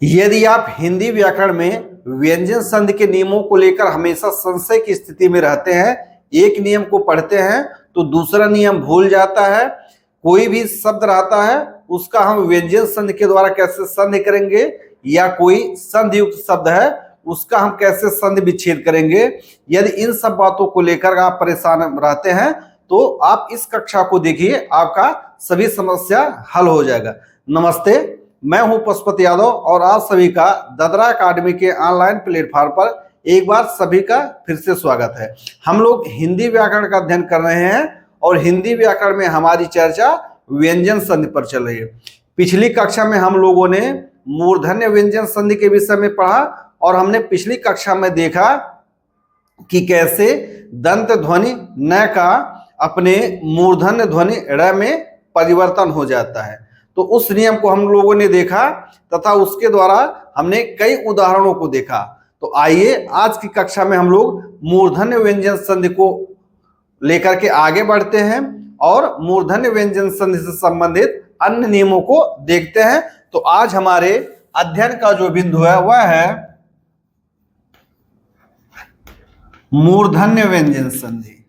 यदि आप हिंदी व्याकरण में व्यंजन संधि के नियमों को लेकर हमेशा संशय की स्थिति में रहते हैं, एक नियम को पढ़ते हैं तो दूसरा नियम भूल जाता है, कोई भी शब्द रहता है उसका हम व्यंजन संधि के द्वारा कैसे संधि करेंगे, या कोई संधि युक्त शब्द है उसका हम कैसे संधि विच्छेद करेंगे, यदि इन सब बातों को लेकर आप परेशान रहते हैं तो आप इस कक्षा को देखिए, आपका सभी समस्या हल हो जाएगा। नमस्ते, मैं हूं पशुपति यादव और आप सभी का ददरा अकादमी के ऑनलाइन प्लेटफॉर्म पर एक बार सभी का फिर से स्वागत है। हम लोग हिंदी व्याकरण का अध्ययन कर रहे हैं और हिंदी व्याकरण में हमारी चर्चा व्यंजन संधि पर चल रही है। पिछली कक्षा में हम लोगों ने मूर्धन्य व्यंजन संधि के विषय में पढ़ा और हमने पिछली कक्षा में देखा कि कैसे दंत ध्वनि न का अपने मूर्धन्य ध्वनि ड़ में परिवर्तन हो जाता है। तो उस नियम को हम लोगों ने देखा तथा उसके द्वारा हमने कई उदाहरणों को देखा। तो आइए आज की कक्षा में हम लोग मूर्धन्य व्यंजन संधि को लेकर के आगे बढ़ते हैं और मूर्धन्य व्यंजन संधि से संबंधित अन्य नियमों को देखते हैं। तो आज हमारे अध्ययन का जो बिंदु है वह है मूर्धन्य व्यंजन संधि।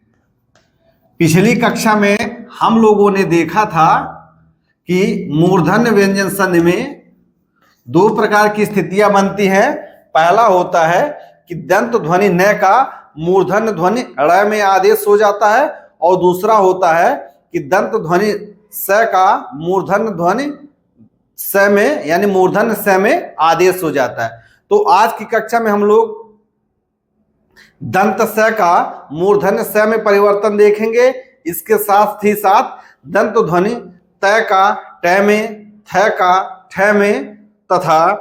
पिछली कक्षा में हम लोगों ने देखा था कि मूर्धन्य व्यंजन संधि में दो प्रकार की स्थितियां बनती हैं। पहला होता है कि दंत ध्वनि न का मूर्धन्य ध्वनि ड़ में आदेश हो जाता है और दूसरा होता है कि दंत ध्वनि स का मूर्धन्य ध्वनि स में यानी मूर्धन्य स में आदेश हो जाता है। तो आज की कक्षा में हम लोग दंत स का मूर्धन्य स में परिवर्तन देखेंगे। इसके साथ ही साथ दंत ध्वनि त का ट में, थ का ठ में तथा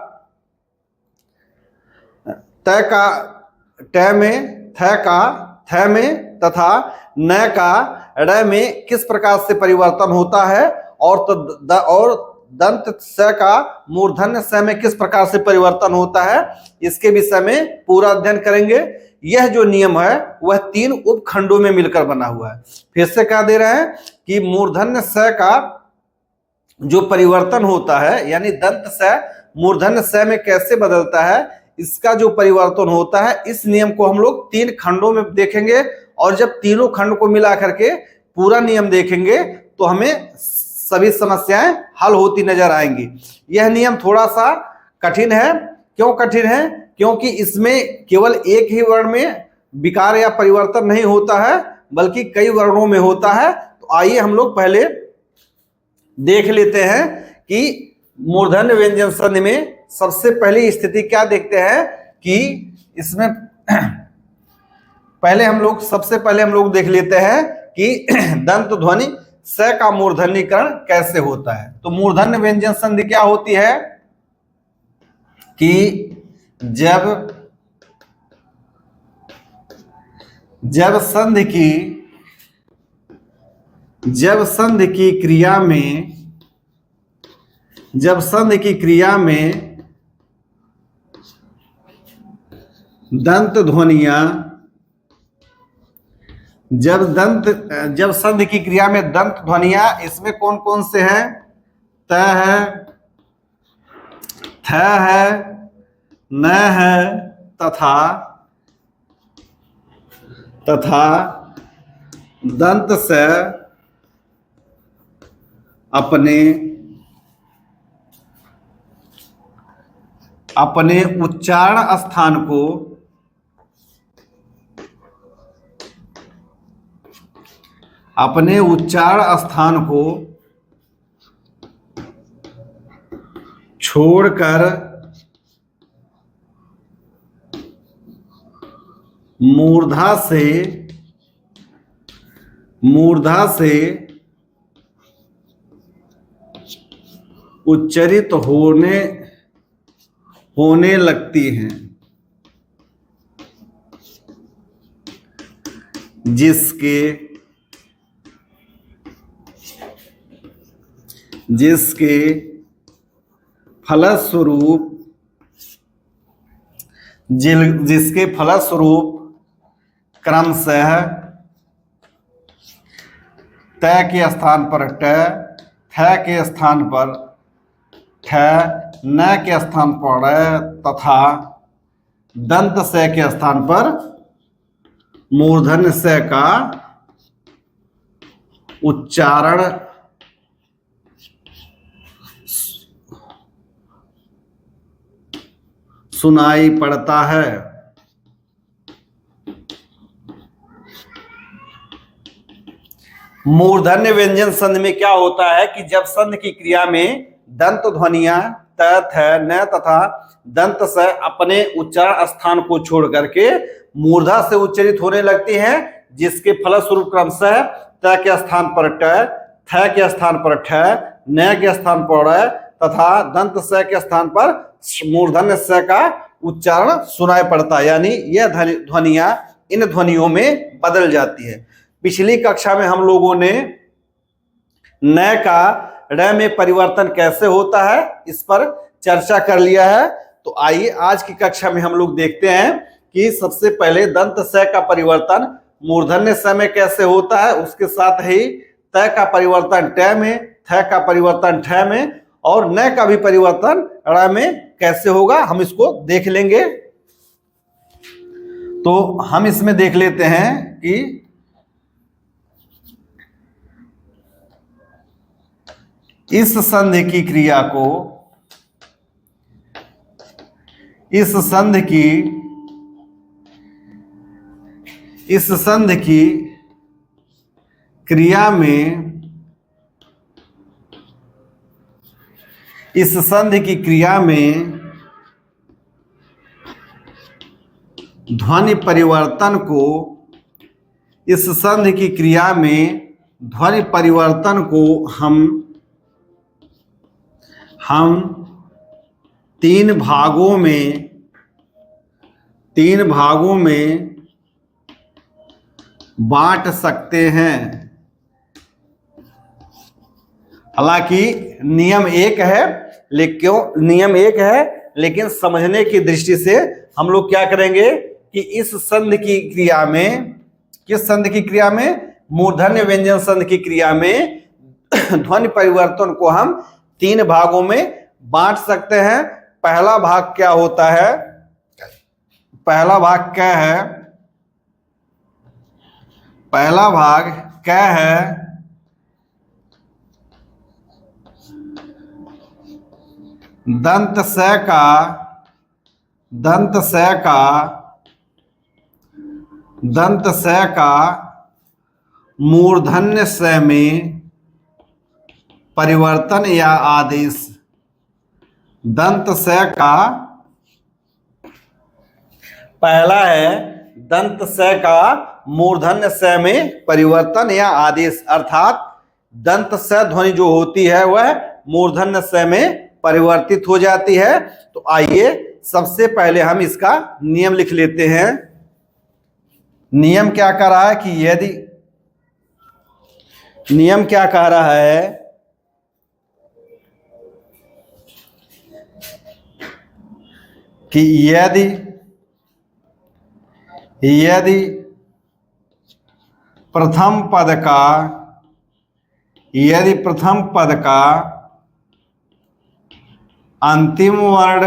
त का ट में, थ का थ में तथा न का ड़ में किस प्रकार से परिवर्तन होता है और दंत स का मूर्धन्य स में किस प्रकार से परिवर्तन होता है, इसके विषय में पूरा अध्ययन करेंगे। यह जो नियम है वह 3 उपखंडों में मिलकर बना हुआ है। फिर से कह दे रहे हैं कि मूर्धन्य स का जो परिवर्तन होता है यानी दंत स मूर्धन्य स में कैसे बदलता है, इसका जो परिवर्तन होता है, इस नियम को हम लोग 3 खंडों में देखेंगे और जब तीनों खंड को मिला करके पूरा नियम देखेंगे तो हमें सभी समस्याएं हल होती नजर आएंगी। यह नियम थोड़ा सा कठिन है। क्यों कठिन है? क्योंकि इसमें केवल एक ही वर्ण में विकार या परिवर्तन नहीं होता है बल्कि कई वर्णों में होता है। तो आइए हम लोग पहले देख लेते हैं कि मूर्धन्य व्यंजन संधि में सबसे पहली स्थिति क्या देखते हैं कि इसमें सबसे पहले हम लोग देख लेते हैं कि दंत ध्वनि स का मूर्धन्यीकरण कैसे होता है। तो मूर्धन्य व्यंजन संधि क्या होती है कि जब संधि की क्रिया में दंत ध्वनियां जब संधि की क्रिया में दंत ध्वनियां इसमें कौन कौन से हैं? त है, थ है, न है तथा दंत से अपने उच्चारण स्थान को छोड़कर मूर्धा से उच्चरित होने लगती हैं, जिसके फलस्वरूप क्रमशः त के स्थान पर ट, थ के स्थान पर ठ, न के स्थान पर तथा दंत स के स्थान पर मूर्धन्य स का उच्चारण सुनाई पड़ता है। मूर्धन्य व्यंजन संधि में क्या होता है कि जब संधि की क्रिया में दंत ध्वनियां त, थ, न तथा दंत स अपने उच्चारण स्थान को छोड़ करके मूर्धा से उच्चरित होने लगती हैं, जिसके फलस्वरूप क्रमशः त के स्थान पर ट, थ के स्थान पर ठ, न के स्थान पर ड़ तथा दंत स के स्थान पर मूर्धन्य स का उच्चारण सुनाई पड़ता है, यानी यह ध्वनियां इन ध्वनियों में बदल जाती है। पिछली कक्षा में हम लोगों ने न का ड़ में परिवर्तन कैसे होता है इस पर चर्चा कर लिया है। तो आइए आज की कक्षा में हम लोग देखते हैं कि सबसे पहले दंत स का परिवर्तन मूर्धन्य स में कैसे होता है, उसके साथ ही त का परिवर्तन ट में, थ का परिवर्तन ठ में और न का भी परिवर्तन ड़ में कैसे होगा, हम इसको देख लेंगे। तो हम इसमें देख लेते हैं कि इस संधि की क्रिया को, इस संधि की क्रिया में, इस संधि की क्रिया में ध्वनि परिवर्तन को, इस संधि की क्रिया में ध्वनि परिवर्तन को हम तीन भागों में बांट सकते हैं। हालांकि नियम एक है, लेकिन समझने की दृष्टि से हम लोग क्या करेंगे कि इस संधि की क्रिया में, किस संधि की क्रिया में, मूर्धन्य व्यंजन संधि की क्रिया में ध्वनि परिवर्तन को हम तीन भागों में बांट सकते हैं। पहला भाग क्या होता है, पहला भाग क्या है, पहला भाग क्या है, दंत स का मूर्धन्य स में परिवर्तन या आदेश। दंत स का पहला है दंत स का मूर्धन्य स में परिवर्तन या आदेश, अर्थात दंत स ध्वनि जो होती है वह मूर्धन्य स में परिवर्तित हो जाती है। तो आइए सबसे पहले हम इसका नियम लिख लेते हैं। नियम क्या कह रहा है कि यदि, नियम क्या कह रहा है कि यदि प्रथम पद का अंतिम वर्ण,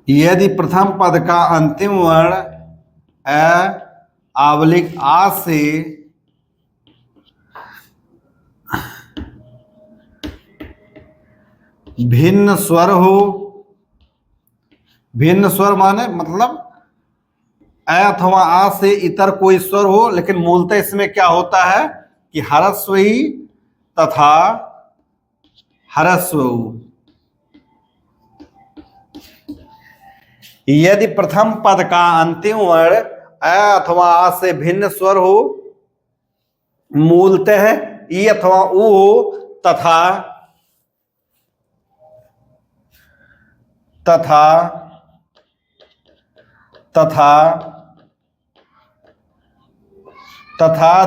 यदि प्रथम पद का अंतिम वर्ण आवलिक आ से भिन्न स्वर हो, भिन्न स्वर माने मतलब अ अथवा आ से इतर कोई स्वर हो, लेकिन मूलतः इसमें क्या होता है कि ह्रस्व ही तथा ह्रस्व। यदि प्रथम पद का अंतिम वर्ण अ अथवा आ से भिन्न स्वर हो, मूलतः ई अथवा उ हो तथा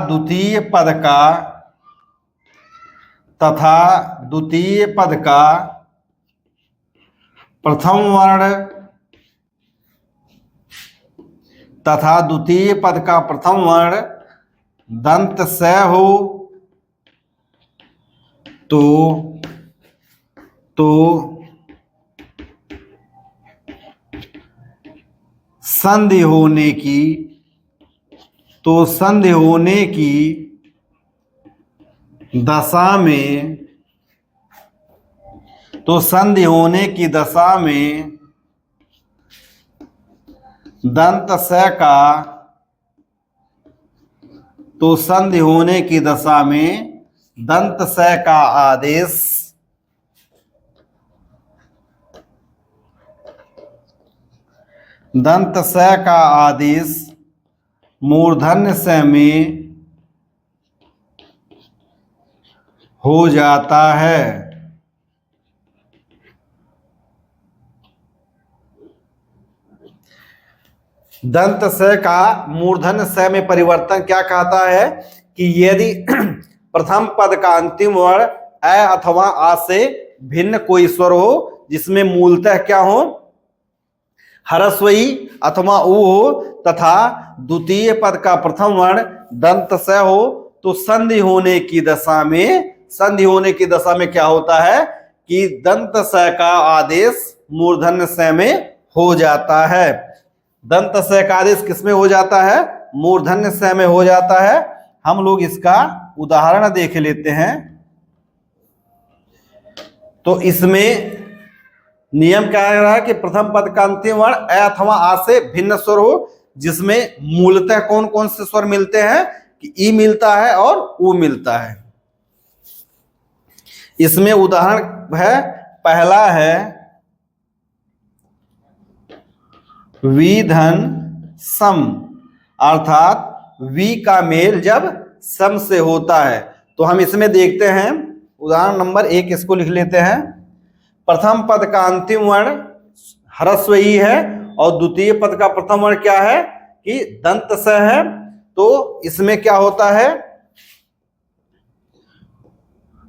द्वितीय पद का प्रथम वर्ण तथा द्वितीय पद का प्रथम वर्ण दंत स हो, तो तो संधि होने की दशा में दंत स का आदेश मूर्धन्य स में हो जाता है। दंत स का मूर्धन्य स में परिवर्तन क्या कहता है कि यदि प्रथम पद का अंतिम वर्ण अ अथवा आ से भिन्न कोई स्वर हो जिसमें मूलतः क्या हो, ह्रस्व ई अथवा ऊ हो, तथा द्वितीय पद का प्रथम वर्ण दंत स हो, तो संधि होने की दशा में क्या होता है कि दंत स का आदेश मूर्धन्य स में हो जाता है। दंत स का आदेश किसमें हो जाता है? मूर्धन्य स में हो जाता है। हम लोग इसका उदाहरण देख लेते हैं। तो इसमें नियम क्या है रहा कि प्रथम पद का अंतिम वर्ण अ अथवा आ से भिन्न स्वर हो जिसमें मूलतः कौन कौन से स्वर मिलते हैं कि ई मिलता है और ऊ मिलता है। इसमें उदाहरण है, पहला है विधन सम, अर्थात वी का मेल जब सम से होता है। तो हम इसमें देखते हैं उदाहरण नंबर 1, इसको लिख लेते हैं। प्रथम पद का अंतिम वर्ण ह्रस्व ई है और द्वितीय पद का प्रथम वर्ण क्या है कि दंत स है। तो इसमें क्या होता है,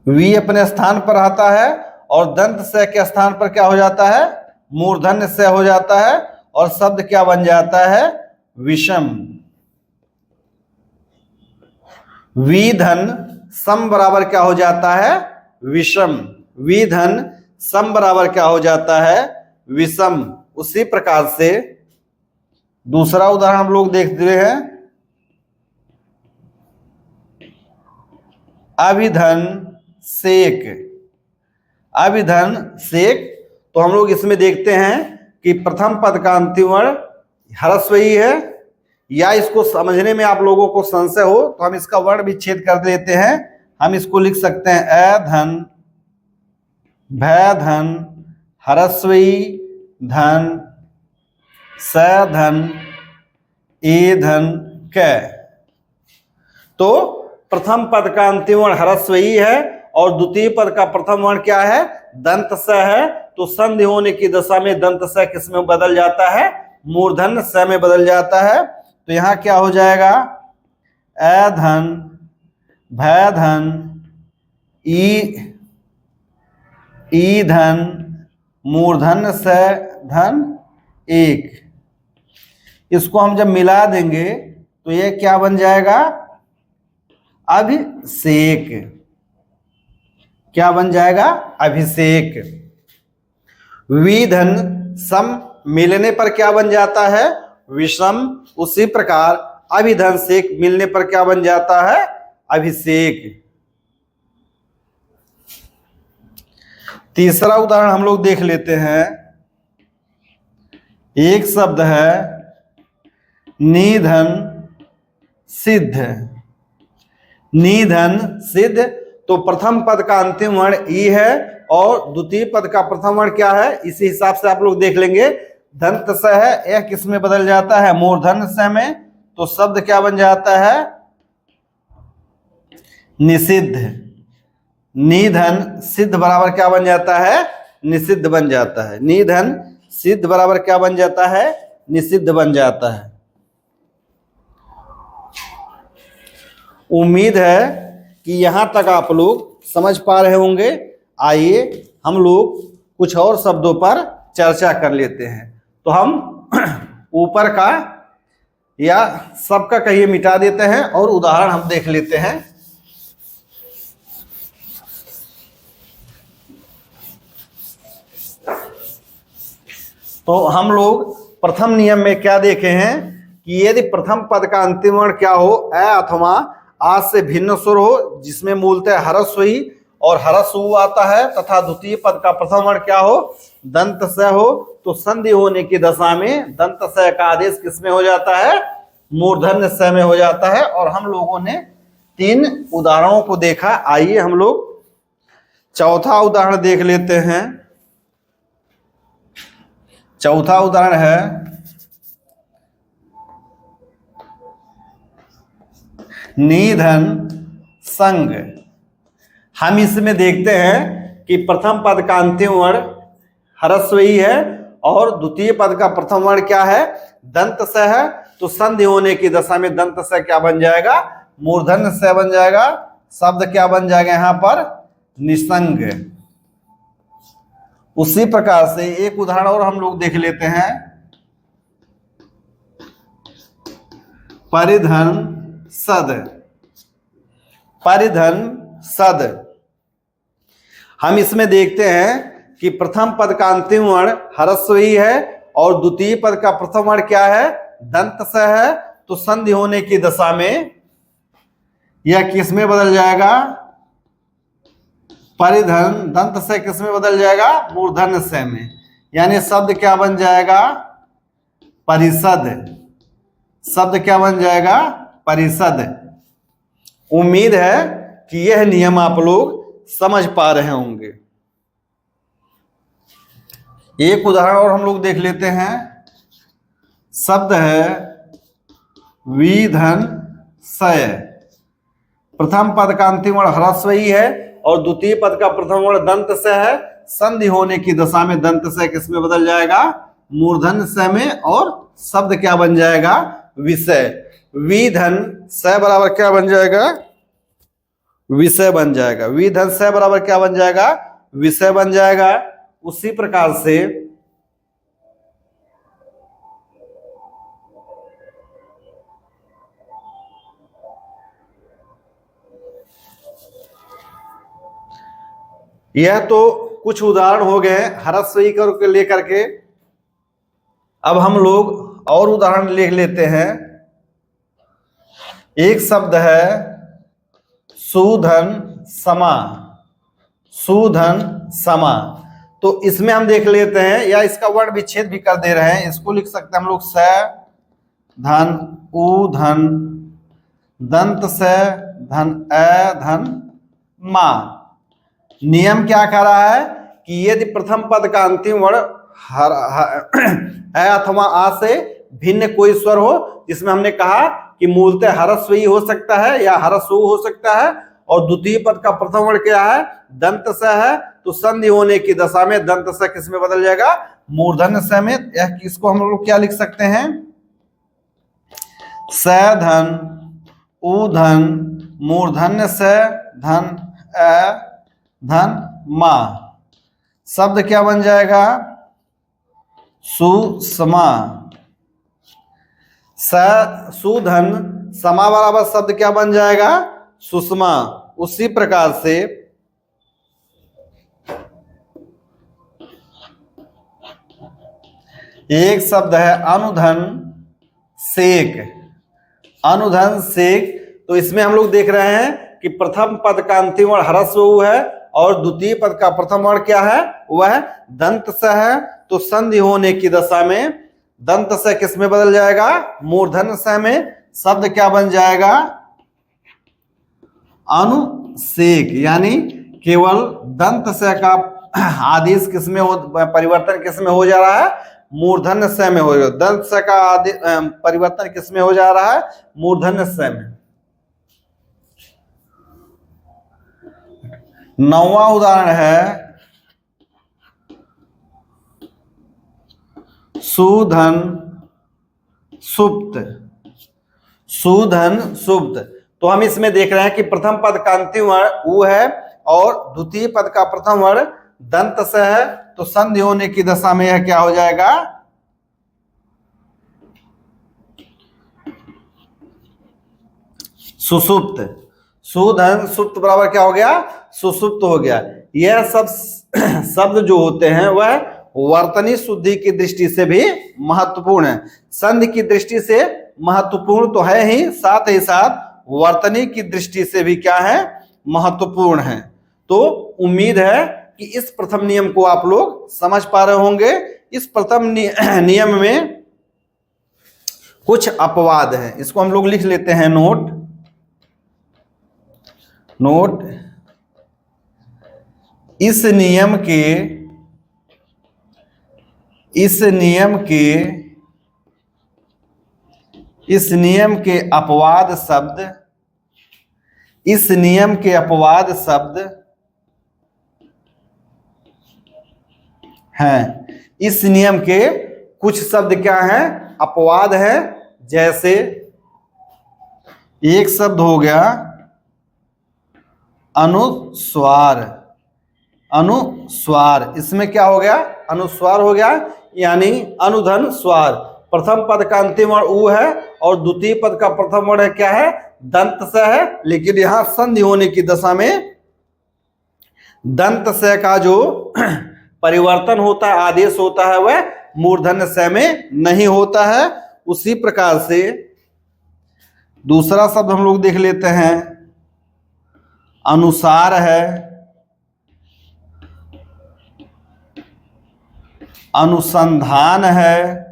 वी अपने स्थान पर आता है और दंत स के स्थान पर क्या हो जाता है, मूर्धन्य स हो जाता है और शब्द क्या बन जाता है, विषम। विधन सम बराबर क्या हो जाता है, विषम। विधन सम बराबर क्या हो जाता है, विषम। उसी प्रकार से दूसरा उदाहरण हम लोग देखते हैं, अभिधन सेक। अभिधन सेक, तो हम लोग इसमें देखते हैं कि प्रथम पद का अंतिम वर्ण ह्रस्व ई है, या इसको समझने में आप लोगों को संशय हो तो हम इसका वर्ण विच्छेद कर देते हैं। हम इसको लिख सकते हैं अधन भयधन ह्रस्व ई धन सधन एधन क। तो प्रथम पद का अंतिम वर्ण ह्रस्व ई है और द्वितीय पद का प्रथम वर्ण क्या है, दंत स है। तो संधि होने की दशा में दंत स किस में बदल जाता है, मूर्धन्य स में बदल जाता है। तो यहां क्या हो जाएगा, अधन भयधन ईधन मूर्धन्य स धन एक। इसको हम जब मिला देंगे तो ये क्या बन जाएगा, अभिषेक। क्या बन जाएगा, अभिषेक। विधन सम मिलने पर क्या बन जाता है, विषम। उसी प्रकार अभिधन सेक मिलने पर क्या बन जाता है, अभिषेक। तीसरा उदाहरण हम लोग देख लेते हैं। एक शब्द है निधन सिद्ध। निधन सिद्ध, तो प्रथम पद का अंतिम वर्ण ई है और द्वितीय पद का प्रथम वर्ण क्या है, इसी हिसाब से आप लोग देख लेंगे। दंत स है, यह किस में बदल जाता है, मूर्धन्य स में। तो शब्द क्या बन जाता है, निषिद्ध। निधन सिद्ध बराबर क्या बन जाता है, निषिद्ध बन जाता है। निधन सिद्ध बराबर क्या बन जाता है, निषिद्ध बन जाता है। उम्मीद है कि यहां तक आप लोग समझ पा रहे होंगे। आइए हम लोग कुछ और शब्दों पर चर्चा कर लेते हैं। तो हम ऊपर का या सबका कहिए मिटा देते हैं और उदाहरण हम देख लेते हैं। तो हम लोग प्रथम नियम में क्या देखे हैं कि यदि प्रथम पद का अंतिम वर्ण क्या हो, अ अथवा आ से भिन्न स्वर हो, जिसमें मूलतः ह्रस्व ही और ह्रस्व उ आता है, तथा द्वितीय पद का प्रथम वर्ण क्या हो, दंत स हो, तो संधि होने की दशा में दंत स का आदेश किसमें हो जाता है, मूर्धन्य स में हो जाता है। और हम लोगों ने 3 उदाहरणों को देखा। आइए हम लोग चौथा उदाहरण देख लेते हैं। चौथा उदाहरण है निधन संग। हम इसमें देखते हैं कि प्रथम पद का अंतिम वर्ण ह्रस्व ही है और द्वितीय पद का प्रथम वर्ण क्या है, दंत स है, तो संधि होने की दशा में दंत स क्या बन जाएगा, मूर्धन्य स बन जाएगा। शब्द क्या बन जाएगा यहाँ पर, निसंग। उसी प्रकार से एक उदाहरण और हम लोग देख लेते हैं, परिधन सद। परिधन सद हम इसमें देखते हैं कि प्रथम पद का अंतिम वर्ण ह्रस्व ही है और द्वितीय पद का प्रथम वर्ण क्या है, दंत स है, तो संधि होने की दशा में यह किस में बदल जाएगा, परिधन दंत से किस में बदल जाएगा, मूर्धन्य स में। यानी शब्द क्या बन जाएगा, परिषद। शब्द क्या बन जाएगा, परिषद। उम्मीद है कि यह नियम आप लोग समझ पा रहे होंगे। एक उदाहरण और हम लोग देख लेते हैं। शब्द है विधन सय। प्रथम पद का अंतिम वर्ण ह्रस्व ही है और द्वितीय पद का प्रथम वर्ण दंत स है। संधि होने की दशा में दंत स किस में बदल जाएगा, मूर्धन्य स में, और शब्द क्या बन जाएगा, विषय। विधन स बराबर क्या बन जाएगा, विषय बन जाएगा। विधन स बराबर क्या बन जाएगा, विषय बन जाएगा। उसी प्रकार से यह तो कुछ उदाहरण हो गए ह्रस्व ई को लेकर के। अब हम लोग और उदाहरण लिख लेते हैं। एक शब्द है सुधन समा। सुधन समा, तो इसमें हम देख लेते हैं, या इसका वर्ण विच्छेद भी कर दे रहे हैं। इसको लिख सकते हैं हम लोग स धन उ धन दंत स धन अ धन मा। नियम क्या कह रहा है कि यदि प्रथम पद का अंतिम वर्ण अ अथवा आ से भिन्न कोई स्वर हो, जिसमें हमने कहा कि मूलतः ह्रस्व ही हो सकता है या ह्रस्व हो सकता है, और द्वितीय पद का प्रथम वर्ण क्या है, दंत स है, तो संधि होने की दशा में दंत स किस में बदल जाएगा, मूर्धन्य स में। यह किसको हम लोग क्या लिख सकते हैं, स धन उ धन मूर्धन्य स धन अ धन मा। शब्द क्या बन जाएगा, सुषमा। सुधन समा बराबर शब्द क्या बन जाएगा, सुषमा। उसी प्रकार से एक शब्द है अनुधन सेक। अनुधन सेक, तो इसमें हम लोग देख रहे हैं कि प्रथम पद का अंतिम वर्ण ह्रस्व उ है और द्वितीय पद का प्रथम वर्ण क्या है, वह दंत स है, तो संधि होने की दशा में दंत स किस में बदल जाएगा, मूर्धन्य स में। शब्द क्या बन जाएगा, अनुसेक। यानी केवल दंत स का आदेश किस में हो, परिवर्तन किस में हो जा रहा है, मूर्धन्य स में हो रहा है। दंत स का आदेश परिवर्तन किस में हो जा रहा है, मूर्धन्य स में। 9वां उदाहरण है सुधन सुप्त। सुधन सुप्त, तो हम इसमें देख रहे हैं कि प्रथम पद का अंतिम वर्ण उ है और द्वितीय पद का प्रथम वर्ण दंत स है, तो संधि होने की दशा में यह क्या हो जाएगा, सुसुप्त। सुधन सुप्त बराबर क्या हो गया, सुसुप्त हो गया। यह सब शब्द जो होते हैं वह वर्तनी शुद्धि की दृष्टि से भी महत्वपूर्ण है। संधि की दृष्टि से महत्वपूर्ण तो है ही, साथ ही साथ वर्तनी की दृष्टि से भी क्या है, महत्वपूर्ण है। तो उम्मीद है कि इस प्रथम नियम को आप लोग समझ पा रहे होंगे। इस प्रथम नियम में कुछ अपवाद है, इसको हम लोग लिख लेते हैं नोट। इस नियम के अपवाद शब्द, इस नियम के अपवाद शब्द हैं। इस नियम के कुछ शब्द क्या हैं, अपवाद है। जैसे एक शब्द हो गया अनुस्वार। अनुस्वार, इसमें क्या हो गया, अनुस्वार हो गया, यानी अनुधन स्वर। प्रथम पद का अंतिम वर्ण उ है और द्वितीय पद का प्रथम वर्ण है क्या है, दंत स है। लेकिन यहां संधि होने की दशा में दंत स का जो परिवर्तन होता है, आदेश होता है, वह मूर्धन्य स में नहीं होता है। उसी प्रकार से दूसरा शब्द हम लोग देख लेते हैं, अनुसार है, अनुसंधान है।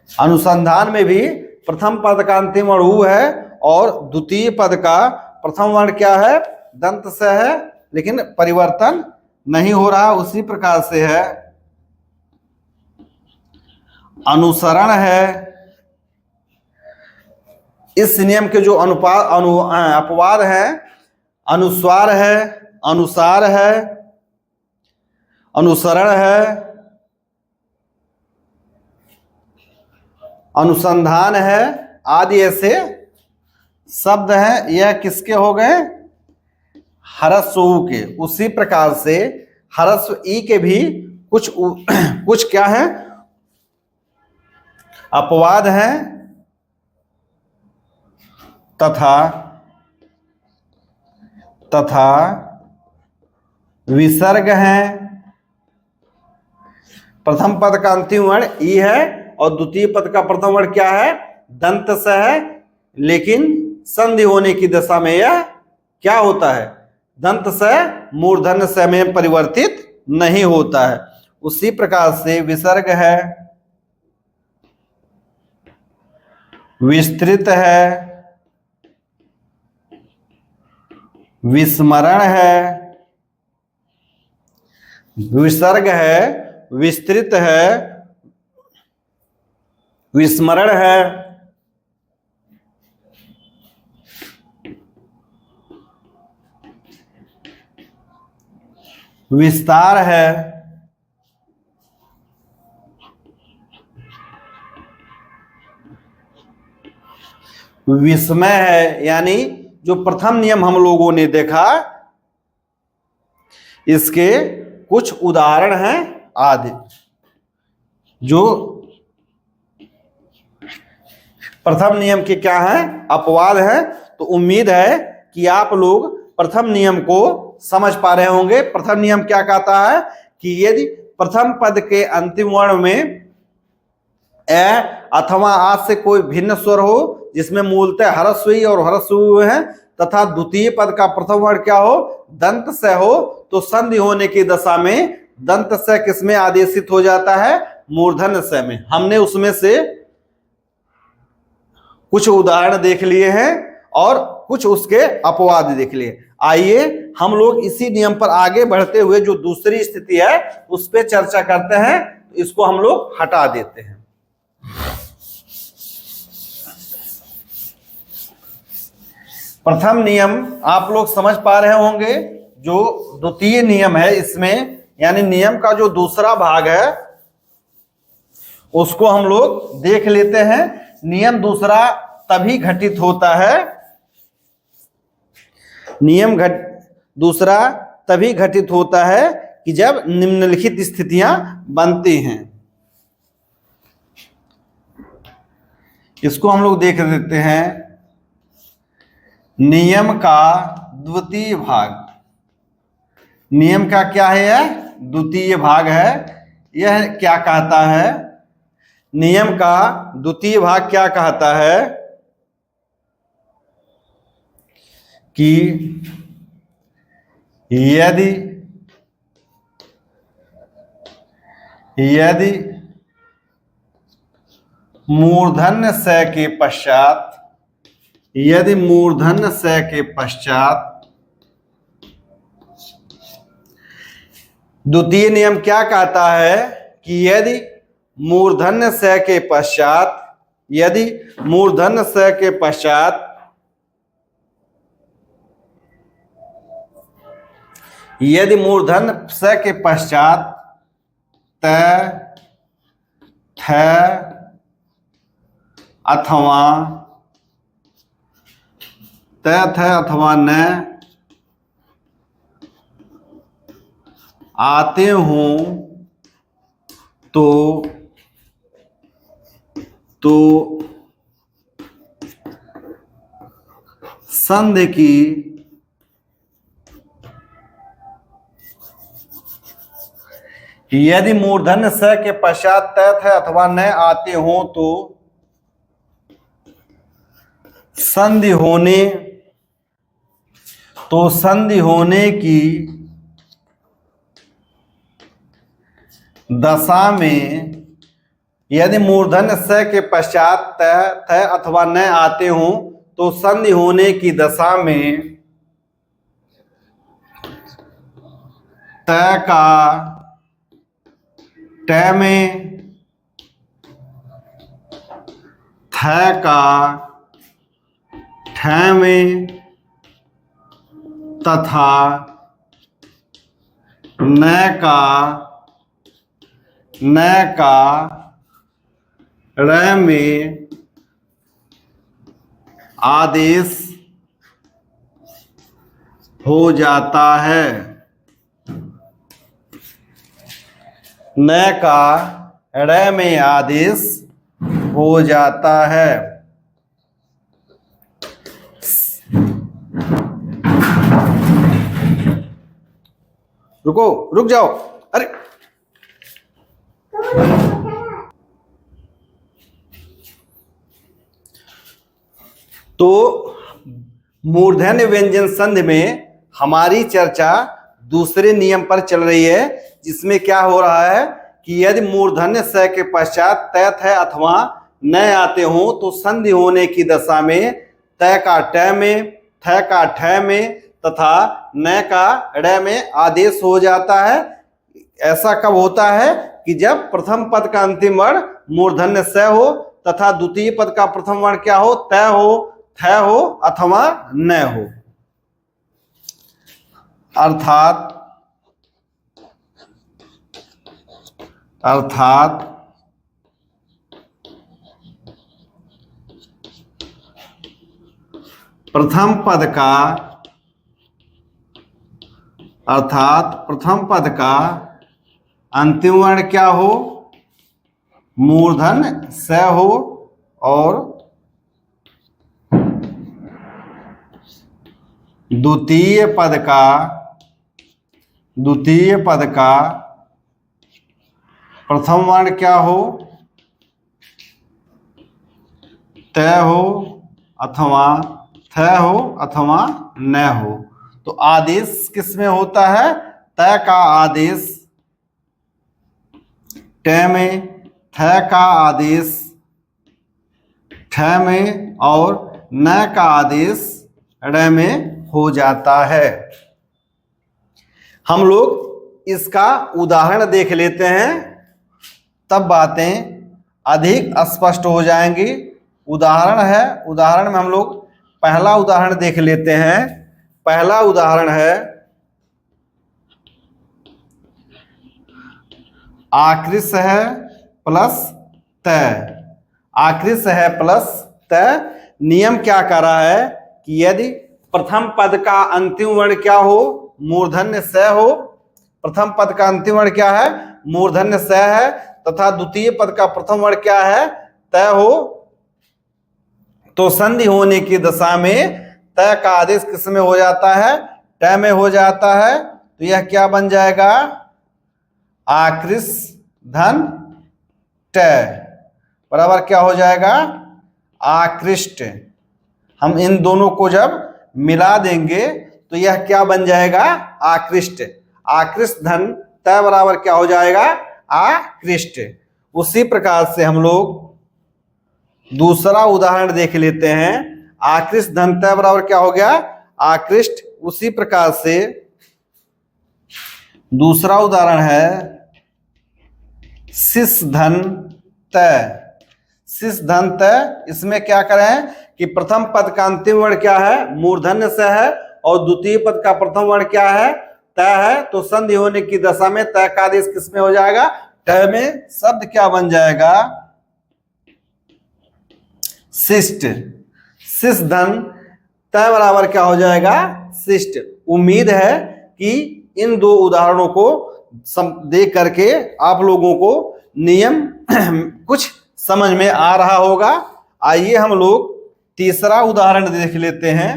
अनुसंधान में भी प्रथम पद का अंतिम वर्ण उ है और द्वितीय पद का प्रथम वर्ण क्या है, दंत स है, लेकिन परिवर्तन नहीं हो रहा। उसी प्रकार से है अनुसरण है। इस नियम के जो अपवाद है, अनुस्वार है, अनुसार है, अनुसरण है, अनुसंधान है आदि ऐसे शब्द हैं। यह किसके हो गए, ह्रस्व उ के। उसी प्रकार से ह्रस्व ई के भी कुछ क्या है, अपवाद हैं तथा विसर्ग हैं। प्रथम पद का अंतिम वर्ण ई है और द्वितीय पद का प्रथम वर्ण क्या है, दंत स है, लेकिन संधि होने की दशा में यह क्या होता है, दंत स मूर्धन्य स में परिवर्तित नहीं होता है। उसी प्रकार से विसर्ग है, विस्तृत है, विस्मरण है। विसर्ग है, विस्तृत है, विस्मरण है, विस्तार है, विस्मय है। यानी जो प्रथम नियम हम लोगों ने देखा, इसके कुछ उदाहरण हैं आदि। जो प्रथम नियम के क्या हैं, अपवाद हैं। तो उम्मीद है कि आप लोग प्रथम नियम को समझ पा रहे होंगे। प्रथम नियम क्या कहता है कि यदि प्रथम पद के अंतिम वर्ण में ए अथवा आ से कोई भिन्न स्वर हो, जिसमें मूलतः ह्रस्व ई और ह्रस्व उ है, तथा द्वितीय पद का प्रथम वर्ण क्या हो, दंत स हो, तो संधि होने की दशा में दंत स किसमें आदेशित हो जाता है, मूर्धन्य स में। हमने उसमें से कुछ उदाहरण देख लिए हैं और कुछ उसके अपवाद देख लिए। आइए हम लोग इसी नियम पर आगे बढ़ते हुए जो दूसरी स्थिति है उस पर चर्चा करते हैं। इसको हम लोग हटा देते हैं। प्रथम नियम आप लोग समझ पा रहे होंगे। जो द्वितीय नियम है इसमें, यानी नियम का जो दूसरा भाग है उसको हम लोग देख लेते हैं। नियम दूसरा तभी घटित होता है, दूसरा तभी घटित होता है कि जब निम्नलिखित स्थितियां बनती हैं। इसको हम लोग देख लेते हैं। नियम का द्वितीय भाग, नियम का क्या है, यह द्वितीय भाग है। यह क्या कहता है, नियम का द्वितीय भाग क्या कहता है कि यदि मूर्धन्य स के पश्चात, यदि मूर्धन्य स के पश्चात, द्वितीय नियम क्या कहता है कि यदि मूर्धन्य स के पश्चात, यदि मूर्धन्य स के पश्चात यदि मूर्धन्य स के पश्चात त, थ अथवा त, थ अथवा न आते हों तो संधि की यदि मूर्धन्य स के पश्चात त, थ अथवा न आते हों तो संधि होने की दशा में, यदि मूर्धन्य स के पश्चात त, थ अथवा न आते हों तो संधि होने की दशा में त का ट में, थ का ठ में तथा न का र में आदेश हो जाता है। न का र में आदेश हो जाता है। रुक जाओ, अरे तो मूर्धन्य व्यंजन संधि में हमारी चर्चा दूसरे नियम पर चल रही है, जिसमें क्या हो रहा है कि यदि मूर्धन्य स के पश्चात त, थ अथवा न आते हों तो संधि होने की दशा में त का ट में, थ का ठ में तथा न का ड़ में आदेश हो जाता है। ऐसा कब होता है कि जब प्रथम पद का अंतिम वर्ण मूर्धन्य स हो तथा द्वितीय पद का प्रथम वर्ण क्या हो, त हो, थ हो अथवा न हो। अर्थात प्रथम पद का अंतिम वर्ण क्या हो, मूर्धन्य स हो और द्वितीय पद का प्रथम वर्ण क्या हो, त हो अथवा थ हो अथवा न हो। तो आदेश किस में होता है, त का आदेश ट में, थ का आदेश ठ में और न का आदेश ड़ में हो जाता है। हम लोग इसका उदाहरण देख लेते हैं, तब बातें अधिक स्पष्ट हो जाएंगी। उदाहरण में हम लोग पहला उदाहरण देख लेते हैं। पहला उदाहरण है आकृष है प्लस त। आकृष है प्लस त। नियम क्या कर रहा है कि यदि प्रथम पद का अंतिम वर्ण क्या हो, मूर्धन्य स हो। प्रथम पद का अंतिम वर्ण क्या है, मूर्धन्य स है तथा द्वितीय पद का प्रथम वर्ण क्या है, त हो। तो संधि होने की दशा में त का आदेश किस में हो जाता है, ट में हो जाता है। तो यह क्या बन जाएगा, आकृष्ट धन ट बराबर क्या हो जाएगा, आकृष्ट। हम इन दोनों को जब मिला देंगे तो यह क्या बन जाएगा, आकृष्ट। आकृष्ट धन त बराबर क्या हो जाएगा, आकृष्ट। उसी प्रकार से हम लोग दूसरा उदाहरण देख लेते हैं। आकृष्ट धन त बराबर क्या हो गया, आकृष्ट। उसी प्रकार से दूसरा उदाहरण है शिश धन त। शिश धन त, इसमें क्या करें कि प्रथम पद का अंतिम वर्ण क्या है, मूर्धन्य से है, और द्वितीय पद का प्रथम वर्ण क्या है, त है। तो संधि होने की दशा में त का आदेश किसमें हो जाएगा, ट में। शब्द क्या बन जाएगा, शिष्ट। शिश धन त बराबर क्या हो जाएगा, शिष्ट। उम्मीद है कि इन दो उदाहरणों को देख करके आप लोगों को नियम कुछ समझ में आ रहा होगा। आइए हम लोग तीसरा उदाहरण देख लेते हैं।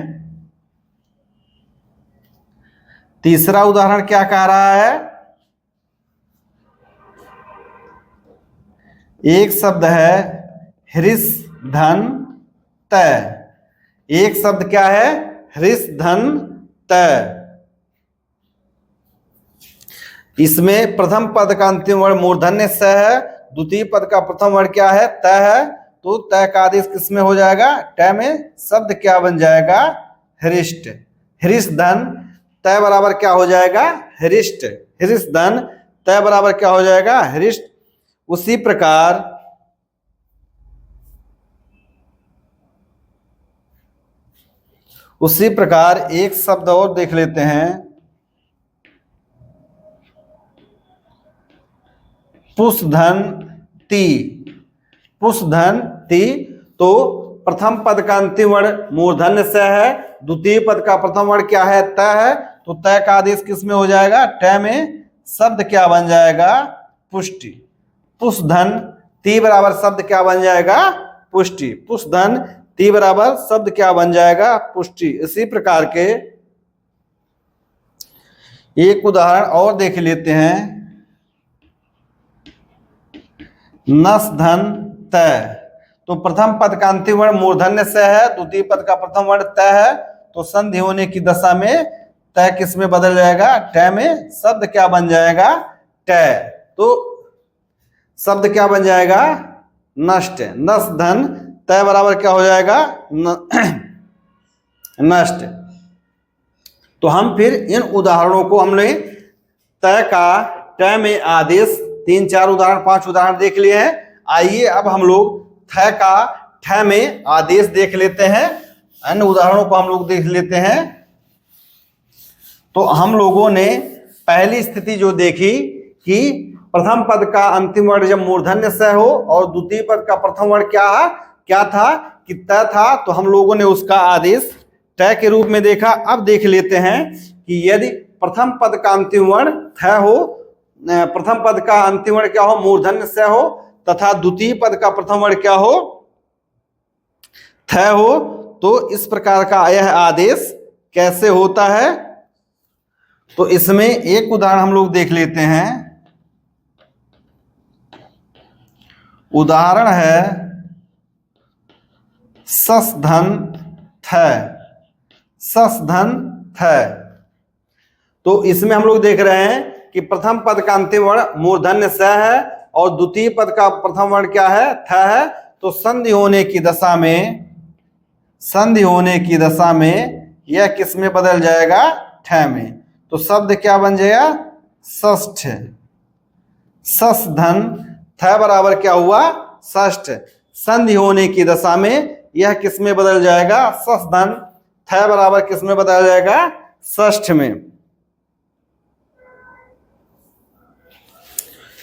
तीसरा उदाहरण क्या कह रहा है, एक शब्द है हृष धन त। एक शब्द क्या है, हृष धन त। इसमें प्रथम पद का अंतिम वर्ण मूर्धन्य स है, द्वितीय पद का प्रथम वर्ण क्या है, त है। तो त का आदेश किसमें हो जाएगा, ट में। शब्द क्या बन जाएगा, हृष्ट। हृष धन त बराबर क्या हो जाएगा, हृष्ट। हृष धन त बराबर क्या हो जाएगा, हृष्ट। उसी प्रकार एक शब्द और देख लेते हैं, पुष धन ती। पुष धन ती। तो प्रथम पद का अंतिम वर्ण मूर्धन्य से है, द्वितीय पद का प्रथम वर्ण क्या है, त है। तो त का आदेश किसमें हो जाएगा, ट में। शब्द क्या बन जाएगा, पुष्टि। पुष धन ती बराबर शब्द क्या बन जाएगा, पुष्टि। पुष धन ती बराबर शब्द क्या बन जाएगा, पुष्टि। इसी प्रकार के एक उदाहरण और देख लेते हैं, नस धन त। तो प्रथम पद का अंतिम वर्ण मूर्धन्य से है, द्वितीय पद का प्रथम वर्ण त है। तो संधि होने की दशा में त किस में बदल जाएगा, ट में। शब्द क्या बन जाएगा, ट। तो शब्द क्या बन जाएगा, नष्ट। नस धन त बराबर क्या हो जाएगा, नष्ट। तो हम फिर इन उदाहरणों को हमने त का ट में आदेश 3 4 उदाहरण 5 उदाहरण देख लिए हैं। आइए अब हम लोग थ का ठ में आदेश देख लेते हैं, अन्य उदाहरणों को हम लोग देख लेते हैं। तो हम लोगों ने पहली स्थिति जो देखी कि प्रथम पद का अंतिम वर्ण जब मूर्धन्य से हो और द्वितीय पद का प्रथम वर्ण क्या था कि त था, तो हम लोगों ने उसका आदेश ट के रूप में देखा। अब देख लेते हैं कि यदि प्रथम पद का अंतिम वर्ण थ हो, प्रथम पद का अंतिम वर्ण क्या हो, मूर्धन्य से हो, तथा द्वितीय पद का प्रथम वर्ण क्या हो, थ हो, तो इस प्रकार का यह आदेश कैसे होता है। तो इसमें एक उदाहरण हम लोग देख लेते हैं। उदाहरण है सस धन थ। सस धन थ। तो इसमें हम लोग देख रहे हैं कि प्रथम पद का अंतिम वर्ण मूर्धन्य स है और द्वितीय पद का प्रथम वर्ण क्या है, थ है। तो संधि होने की दशा में यह किस में बदल जाएगा, ठ में। तो शब्द क्या बन जाएगा, षष्ठ। सस धन थ बराबर क्या हुआ, षष्ठ। संधि होने की दशा में यह किस में बदल जाएगा, सस धन थ बराबर किस में बदल जाएगा, षष्ठ में।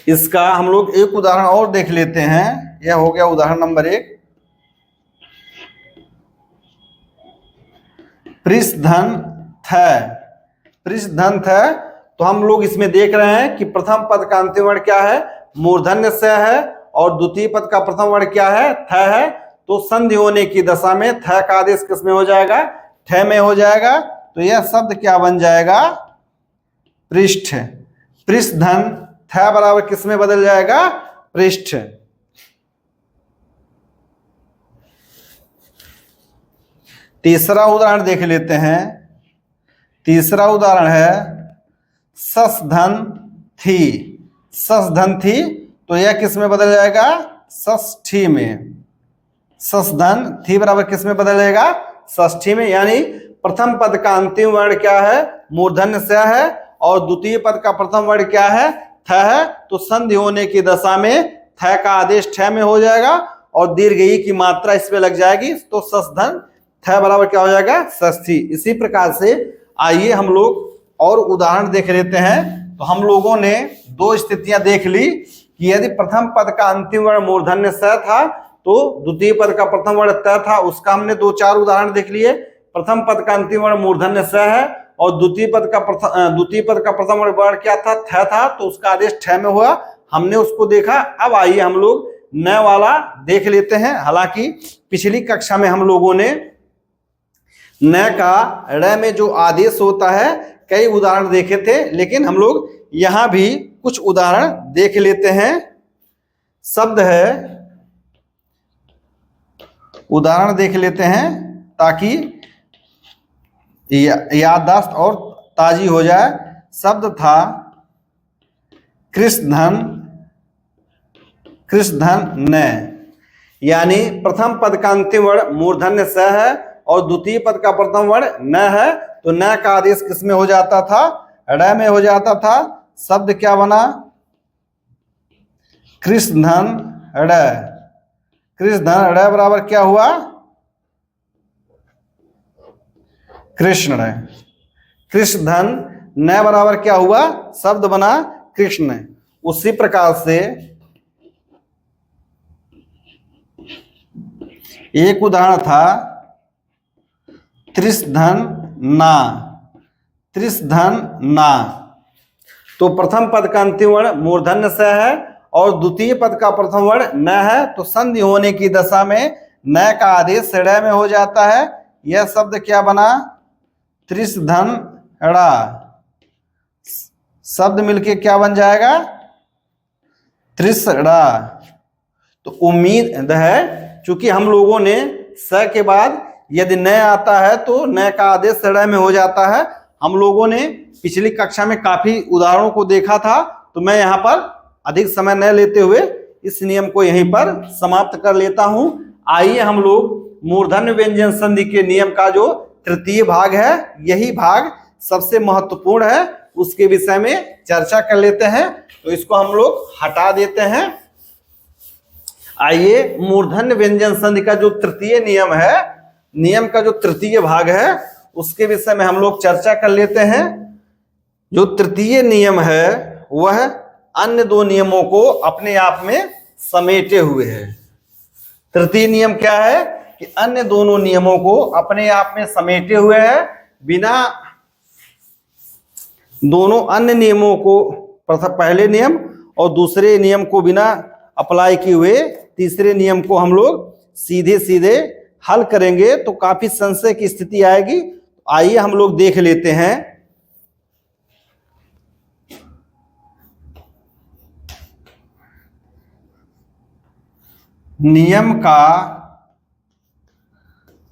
इसका हम लोग एक उदाहरण और देख लेते हैं। यह हो गया उदाहरण नंबर 1। पृष धन थ। पृष धन थ। तो हम लोग इसमें देख रहे हैं कि प्रथम पद का अंतिम वर्ण क्या है, मूर्धन्य से है, और द्वितीय पद का प्रथम वर्ण क्या है, थ है। तो संधि होने की दशा में थ का आदेश किस में हो जाएगा, ठ में हो जाएगा। तो यह शब्द क्या बन जाएगा, पृष्ठ। पृष्ठ धन थ बराबर किस में बदल जाएगा? पृष्ठ। तीसरा उदाहरण देख लेते हैं। तीसरा उदाहरण है सस धन थी। सस धन थी तो यह किस में बदल जाएगा? षष्ठी में। सस धन थी बराबर किस में बदल जाएगा? षष्ठी में। यानी प्रथम पद का अंतिम वर्ण क्या है? मूर्धन्य स है और द्वितीय पद का प्रथम वर्ण क्या है? थ है। तो संधि होने की दशा में थ का आदेश ठ में हो जाएगा और दीर्घ ई की मात्रा इसमें लग जाएगी तो सस धन थ बराबर क्या हो जाएगा? षष्ठी। इसी प्रकार से आइए हम लोग और उदाहरण देख लेते हैं। तो हम लोगों ने दो स्थितियां देख ली कि यदि प्रथम पद का अंतिम वर्ण मूर्धन्य स था तो द्वितीय पद का प्रथम वर्ण त था। उसका हमने दो चार उदाहरण देख लिए। प्रथम पद का अंतिम वर्ण मूर्धन्य स है और द्वितीय पद का प्रथम वर्ण क्या था? थ था। तो उसका आदेश ठ में हुआ, हमने उसको देखा। अब आइए हम लोग न वाला देख लेते हैं। हालांकि पिछली कक्षा में हम लोगों ने न का ड़ में जो आदेश होता है कई उदाहरण देखे थे, लेकिन हम लोग यहां भी कुछ उदाहरण देख लेते हैं। शब्द है, उदाहरण देख लेते हैं ताकि याददाश्त और ताजी हो जाए। शब्द था कृष्णधन न। यानी प्रथम पद का अंतिम वर्ण मूर्धन्य स है और द्वितीय पद का प्रथम वर्ण न है। तो न का आदेश किस में हो जाता था? ड़ में हो जाता था। शब्द क्या बना? कृष्णधन ड़। कृष्णधन ड़ बराबर क्या हुआ? कृष्ण। कृष्णधन न बराबर क्या हुआ? शब्द बना कृष्ण। उसी प्रकार से एक उदाहरण था त्रिशधन ना। त्रिशधन ना तो प्रथम पद का अंतिम वर्ण मूर्धन्य स है और द्वितीय पद का प्रथम वर्ण न है। तो संधि होने की दशा में न का आदेश ड़ में हो जाता है। यह शब्द क्या बना? त्रिशधन ड़ा। शब्द मिलके क्या बन जाएगा? त्रिशड़ा। तो उम्मीद है चूंकि हम लोगों ने स के बाद यदि न आता है तो न का आदेश ड़ में हो जाता है। हम लोगों ने पिछली कक्षा में काफी उदाहरणों को देखा था, तो मैं यहाँ पर अधिक समय न लेते हुए इस नियम को यहीं पर समाप्त कर लेता हूं। आइए हम लोग मूर्धन्य व्यंजन संधि के नियम का जो तृतीय भाग है, यही भाग सबसे महत्वपूर्ण है, उसके विषय में चर्चा कर लेते हैं। तो इसको हम लोग हटा देते हैं। आइए मूर्धन्य व्यंजन संधि का जो तृतीय नियम है, नियम का जो तृतीय भाग है, उसके विषय में हम लोग चर्चा कर लेते हैं। जो तृतीय नियम है वह अन्य दो नियमों को अपने आप में समेटे हुए है। तृतीय नियम क्या है कि अन्य दोनों नियमों को अपने आप में समेटे हुए है। बिना दोनों अन्य नियमों को, पहले नियम और दूसरे नियम को बिना अप्लाई किए हुए तीसरे नियम को हम लोग सीधे सीधे हल करेंगे तो काफी संशय की स्थिति आएगी। आइए हम लोग देख लेते हैं। नियम का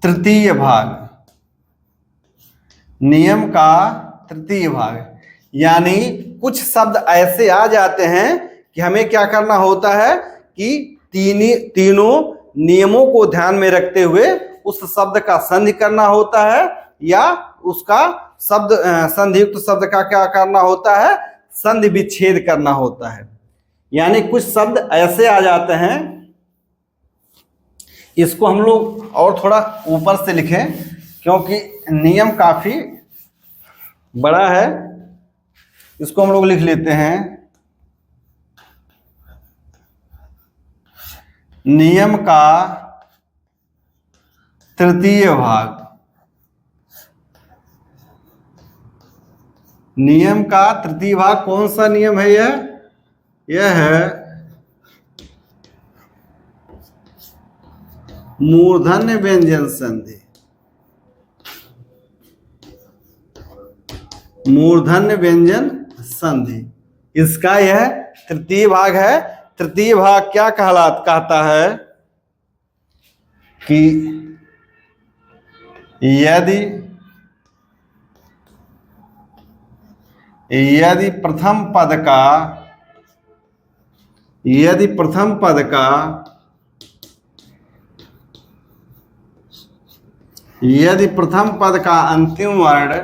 तृतीय भाग। नियम का तृतीय भाग यानी कुछ शब्द ऐसे आ जाते हैं कि हमें क्या करना होता है कि तीनों नियमों को ध्यान में रखते हुए उस शब्द का संधि करना होता है या उसका शब्द संधियुक्त शब्द का क्या करना होता है? संधि विच्छेद करना होता है। यानी कुछ शब्द ऐसे आ जाते हैं, इसको हम लोग और थोड़ा ऊपर से लिखें क्योंकि नियम काफी बड़ा है। इसको हम लोग लिख लेते हैं नियम का तृतीय भाग। नियम का तृतीय भाग कौन सा नियम है? यह है मूर्धन्य व्यंजन संधि। मूर्धन्य व्यंजन संधि। इसका यह तृतीय भाग है। तृतीय भाग क्या कहता है कि यदि प्रथम पद का अंतिम वर्ण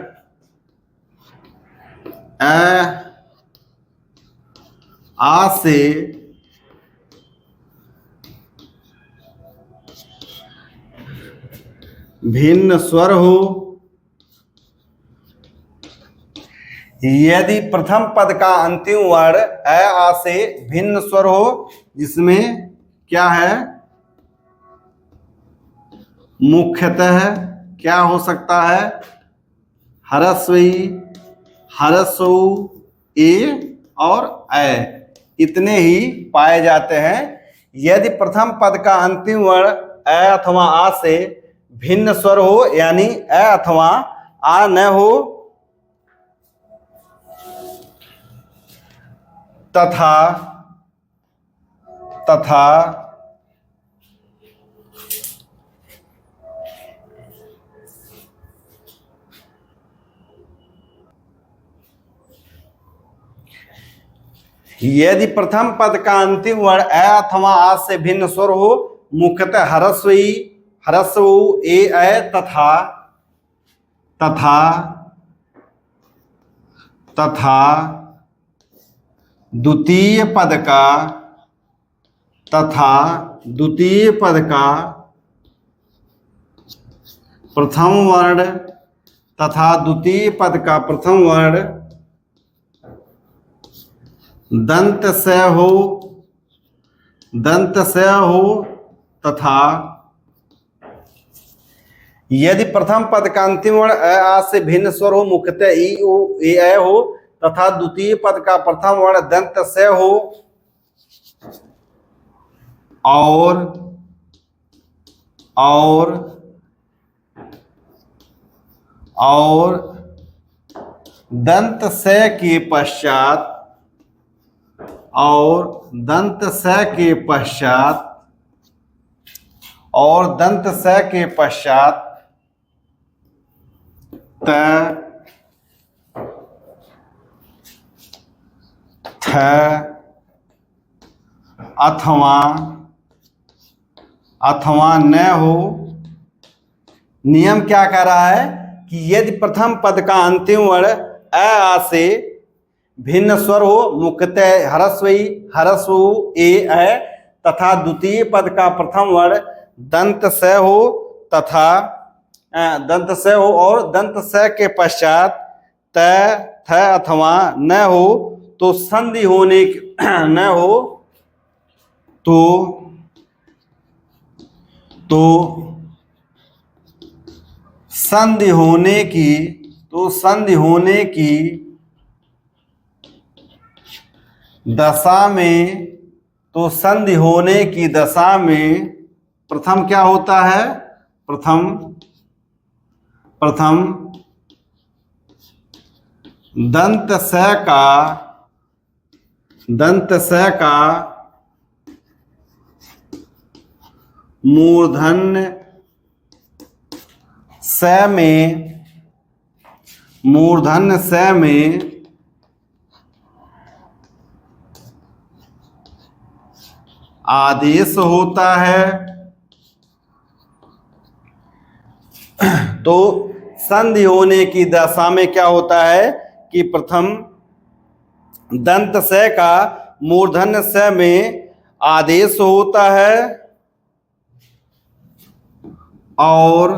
आ से भिन्न स्वर हो, यदि प्रथम पद का अंतिम वर्ण आ से भिन्न स्वर हो, जिसमें क्या है, मुख्यतः क्या हो सकता है, ह्रस्व ई, ह्रस्व ऊ, ए और ए, इतने ही पाए जाते हैं। यदि प्रथम पद का अंतिम वर्ण अ अथवा आ से भिन्न स्वर हो, यानी अ अथवा आ न हो, तथा यदि प्रथम पद का अंतिम वर्ण अ अथवा आ से भिन्न स्वर हो, मुख्यतः ह्रस्व ई, ह्रस्व ऊ, ए ऐ, तथा द्वितीय पद का प्रथम वर्ण तथा द्वितीय पद का प्रथम वर्ण दंत स हो, तथा यदि प्रथम पद का अंतिम वर्ण अ आ से भिन्न स्वर हो, मुख्यतः ई ओ ए ऐ हो, तथा द्वितीय पद का प्रथम वर्ण दंत स हो, और दंत स के पश्चात त, थ अथवा न हो। नियम क्या कह रहा है कि यदि प्रथम पद का अंतिम वर्ण अ आ से भिन्न स्वर हो, मुख्यतः ह्रस्व ई, ह्रस्व ऊ, ए ऐ, तथा द्वितीय पद का प्रथम वर्ण दंत स हो, और दंत स के पश्चात त, थ अथवा न हो, तो संधि होने न हो तो संधि होने की दशा में प्रथम क्या होता है, प्रथम दंत स का मूर्धन्य स में आदेश होता है। तो संधि होने की दशा में क्या होता है कि प्रथम दंत स का मूर्धन्य स में आदेश होता है, और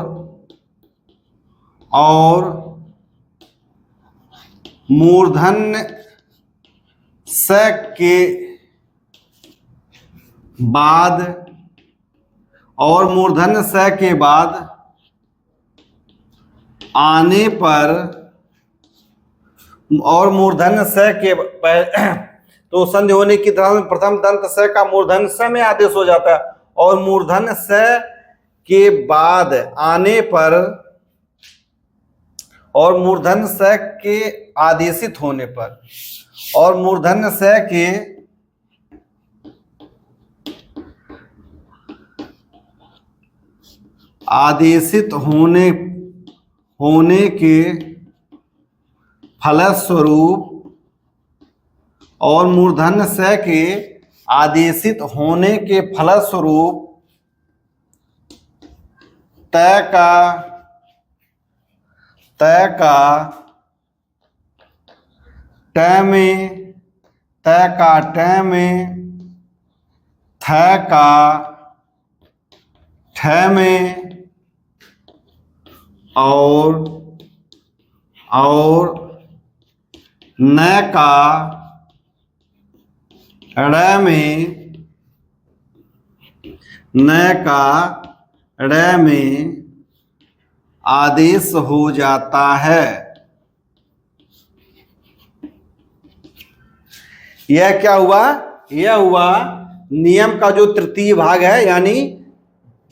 मूर्धन्य स के बाद आने पर, और मूर्धन्य स के तो संधि होने की दशा में प्रथम दंत स का मूर्धन्य स में आदेश हो जाता है, और मूर्धन्य स के बाद आने पर और मूर्धन्य स के आदेशित होने पर, और मूर्धन्य स के आदेशित होने के फलस्वरूप, और मूर्धन्य स के आदेशित होने के फलस्वरूप तय का ट में, थ का ठ में, और न का ड़ में, आदेश हो जाता है। यह क्या हुआ? यह हुआ नियम का जो तृतीय भाग है, यानी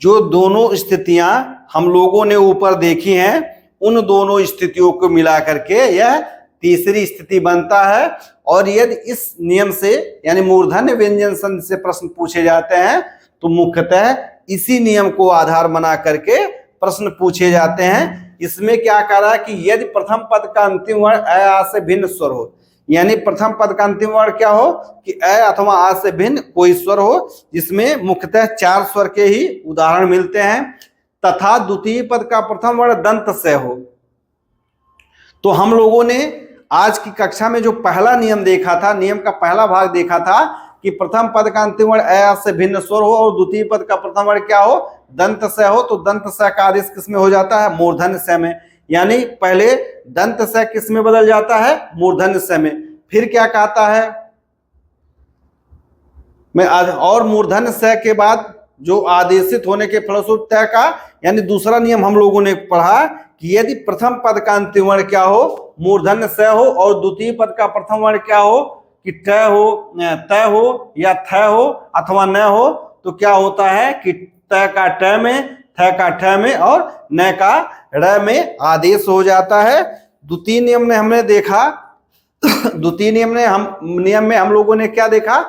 जो दोनों स्थितियां हम लोगों ने ऊपर देखी हैं, उन दोनों स्थितियों को मिला करके यह तीसरी स्थिति बनता है। और यदि इस नियम से यानी मूर्धन्य व्यंजन संधि से प्रश्न पूछे जाते हैं तो मुख्यतः इसी नियम को आधार बना करके प्रश्न पूछे जाते हैं। इसमें क्या कह रहा है कि यदि प्रथम पद का अंतिम वर्ण अ आ से भिन्न स्वर हो, यानी प्रथम पद का अंतिम वर्ण क्या हो कि अ अथवा आ से भिन्न कोई स्वर हो, जिसमें मुख्यतः 4 स्वर के ही उदाहरण मिलते हैं, तथा द्वितीय पद का प्रथम वर्ण दंत से हो। तो हम लोगों ने आज की कक्षा में जो पहला नियम देखा था, नियम का पहला भाग देखा था कि प्रथम पद का अंतिम वर्ण अ से भिन्न स्वर हो और द्वितीय पद का प्रथम वर्ण क्या हो, दंत स हो। तो दंत स का आदेश किस में हो जाता है? मूर्धन्य स में। यानी पहले दंत स किस में बदल जाता है? मूर्धन्य स में। फिर क्या कहता है और मूर्धन्य स के बाद जो आदेशित होने के फलस्वरूप तय का, यानी दूसरा नियम हम लोगों ने पढ़ा कि यदि प्रथम पद का अंतिम वर्ण क्या हो, मूर्धन्य स हो, और द्वितीय पद का प्रथम वर्ण क्या हो कि तय हो या थ हो अथवा न हो, तो क्या होता है कि तय का ट में, थ का ठ में और न का ड़ में आदेश हो जाता है। द्वितीय नियम में हमने देखा द्वितीय नियम में हम लोगों ने क्या देखा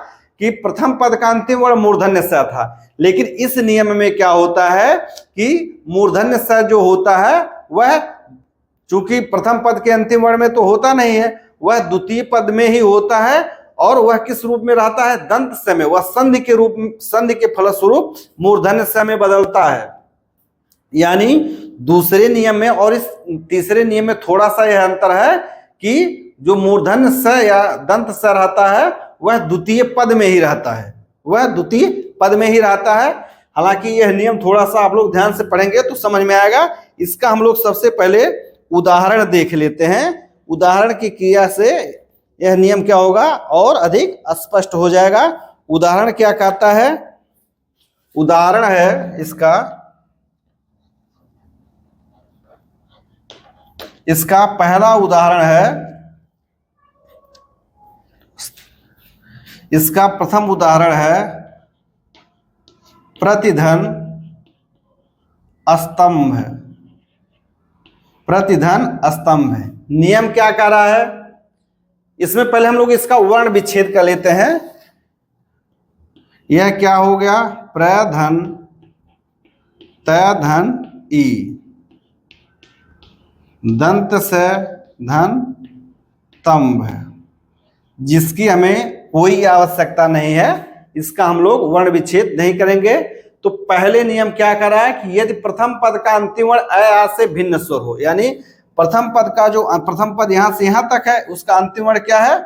कि प्रथम पद का अंतिम वर्ण मूर्धन्य स था, लेकिन इस नियम में क्या होता है कि मूर्धन्य स जो होता है वह चूंकि प्रथम पद के अंतिम वर्ण में तो होता नहीं है, वह द्वितीय पद में ही होता है, और वह किस रूप में रहता है? दंत स में। वह संधि के रूप, संधि के फलस्वरूप मूर्धन्य स में बदलता है। यानी दूसरे नियम में और इस तीसरे नियम में थोड़ा सा यह अंतर है कि जो मूर्धन्य स या दंत स रहता है वह द्वितीय पद में ही रहता है, वह द्वितीय पद में ही रहता है। हालांकि यह नियम थोड़ा सा आप लोग ध्यान से पढ़ेंगे तो समझ में आएगा। इसका हम लोग सबसे पहले उदाहरण देख लेते हैं। उदाहरण की क्रिया से यह नियम क्या होगा और अधिक स्पष्ट हो जाएगा। उदाहरण क्या कहता है? उदाहरण है इसका पहला उदाहरण है, इसका प्रथम उदाहरण है प्रतिधन स्तंभ। प्रतिधन स्तंभ है। नियम क्या कह रहा है? इसमें पहले हम लोग इसका वर्ण विच्छेद कर लेते हैं। यह क्या हो गया? प्रधन तय धन ई, दंत से धन तंभ है, जिसकी हमें कोई आवश्यकता नहीं है। इसका हम लोग वर्ण विच्छेद नहीं करेंगे। तो पहले नियम क्या कर रहा है कि यदि प्रथम पद का अंतिम वर्ण अ आ से भिन्न स्वर हो, यानी प्रथम पद का जो प्रथम पद यहां से यहां तक है उसका अंतिम वर्ण क्या है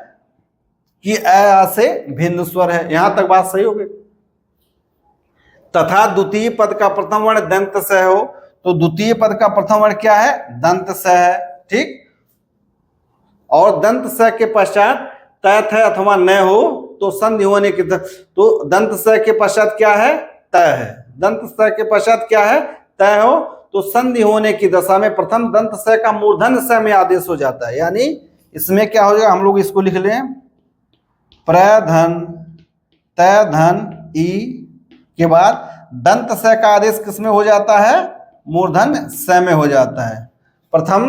कि अ आ से भिन्न स्वर है। यहां तक बात सही होगी। तथा द्वितीय पद का प्रथम वर्ण दंत स हो, तो द्वितीय पद का प्रथम वर्ण क्या है? दंत स है। ठीक। और दंत स के पश्चात तय थ अथवा न हो तो संधि होने की, तो दंत स के पश्चात क्या है? तय है। दंत स के पश्चात क्या है? तय हो, तो संधि होने की दशा में प्रथम दंत स का मूर्धन्य स में आदेश हो जाता है। यानी इसमें क्या हो जाएगा? हम लोग इसको लिख लें, प्रधन तय धन ई के बाद दंत स का आदेश किस में हो जाता है? मूर्धन्य स में हो जाता है। प्रथम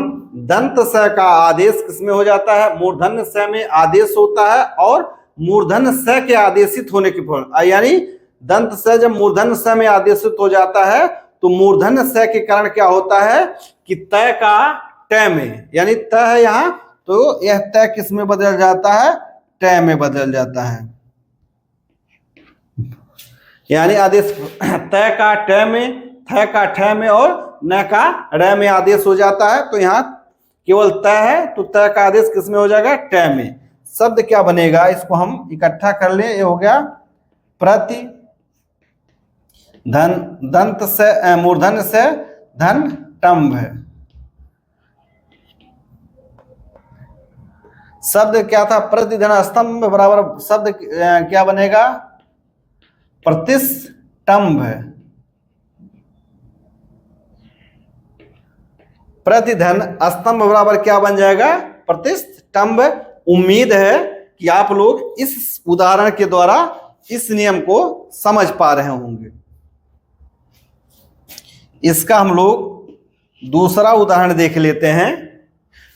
दंत स का आदेश किसमें हो जाता है? मूर्धन्य स में आदेश होता है और मूर्धन्य स के आदेशित होने के पर, यानी दंत स जब मूर्धन्य स में आदेशित हो जाता है तो मूर्धन्य स के कारण क्या होता है कि तय का ट में, यानी त है यहाँ, तो यह तय किस में बदल जाता है? ट में बदल जाता है। यानी आदेश तय का ट में, थ का ठ में और न का र में आदेश हो जाता है। तो यहाँ केवल तय है तो तय का आदेश किस में हो जाएगा? ट में। शब्द क्या बनेगा? इसको हम इकट्ठा कर ले। ये हो गया प्रति धन दंत से मूर्धन्य से धन टम्भ। शब्द क्या था? प्रतिधन स्तंभ बराबर शब्द क्या बनेगा? प्रतिष्ठम्भ। प्रतिधन स्तंभ बराबर क्या बन जाएगा? प्रतिष्ठम्भ। उम्मीद है कि आप लोग इस उदाहरण के द्वारा इस नियम को समझ पा रहे होंगे। इसका हम लोग दूसरा उदाहरण देख लेते हैं।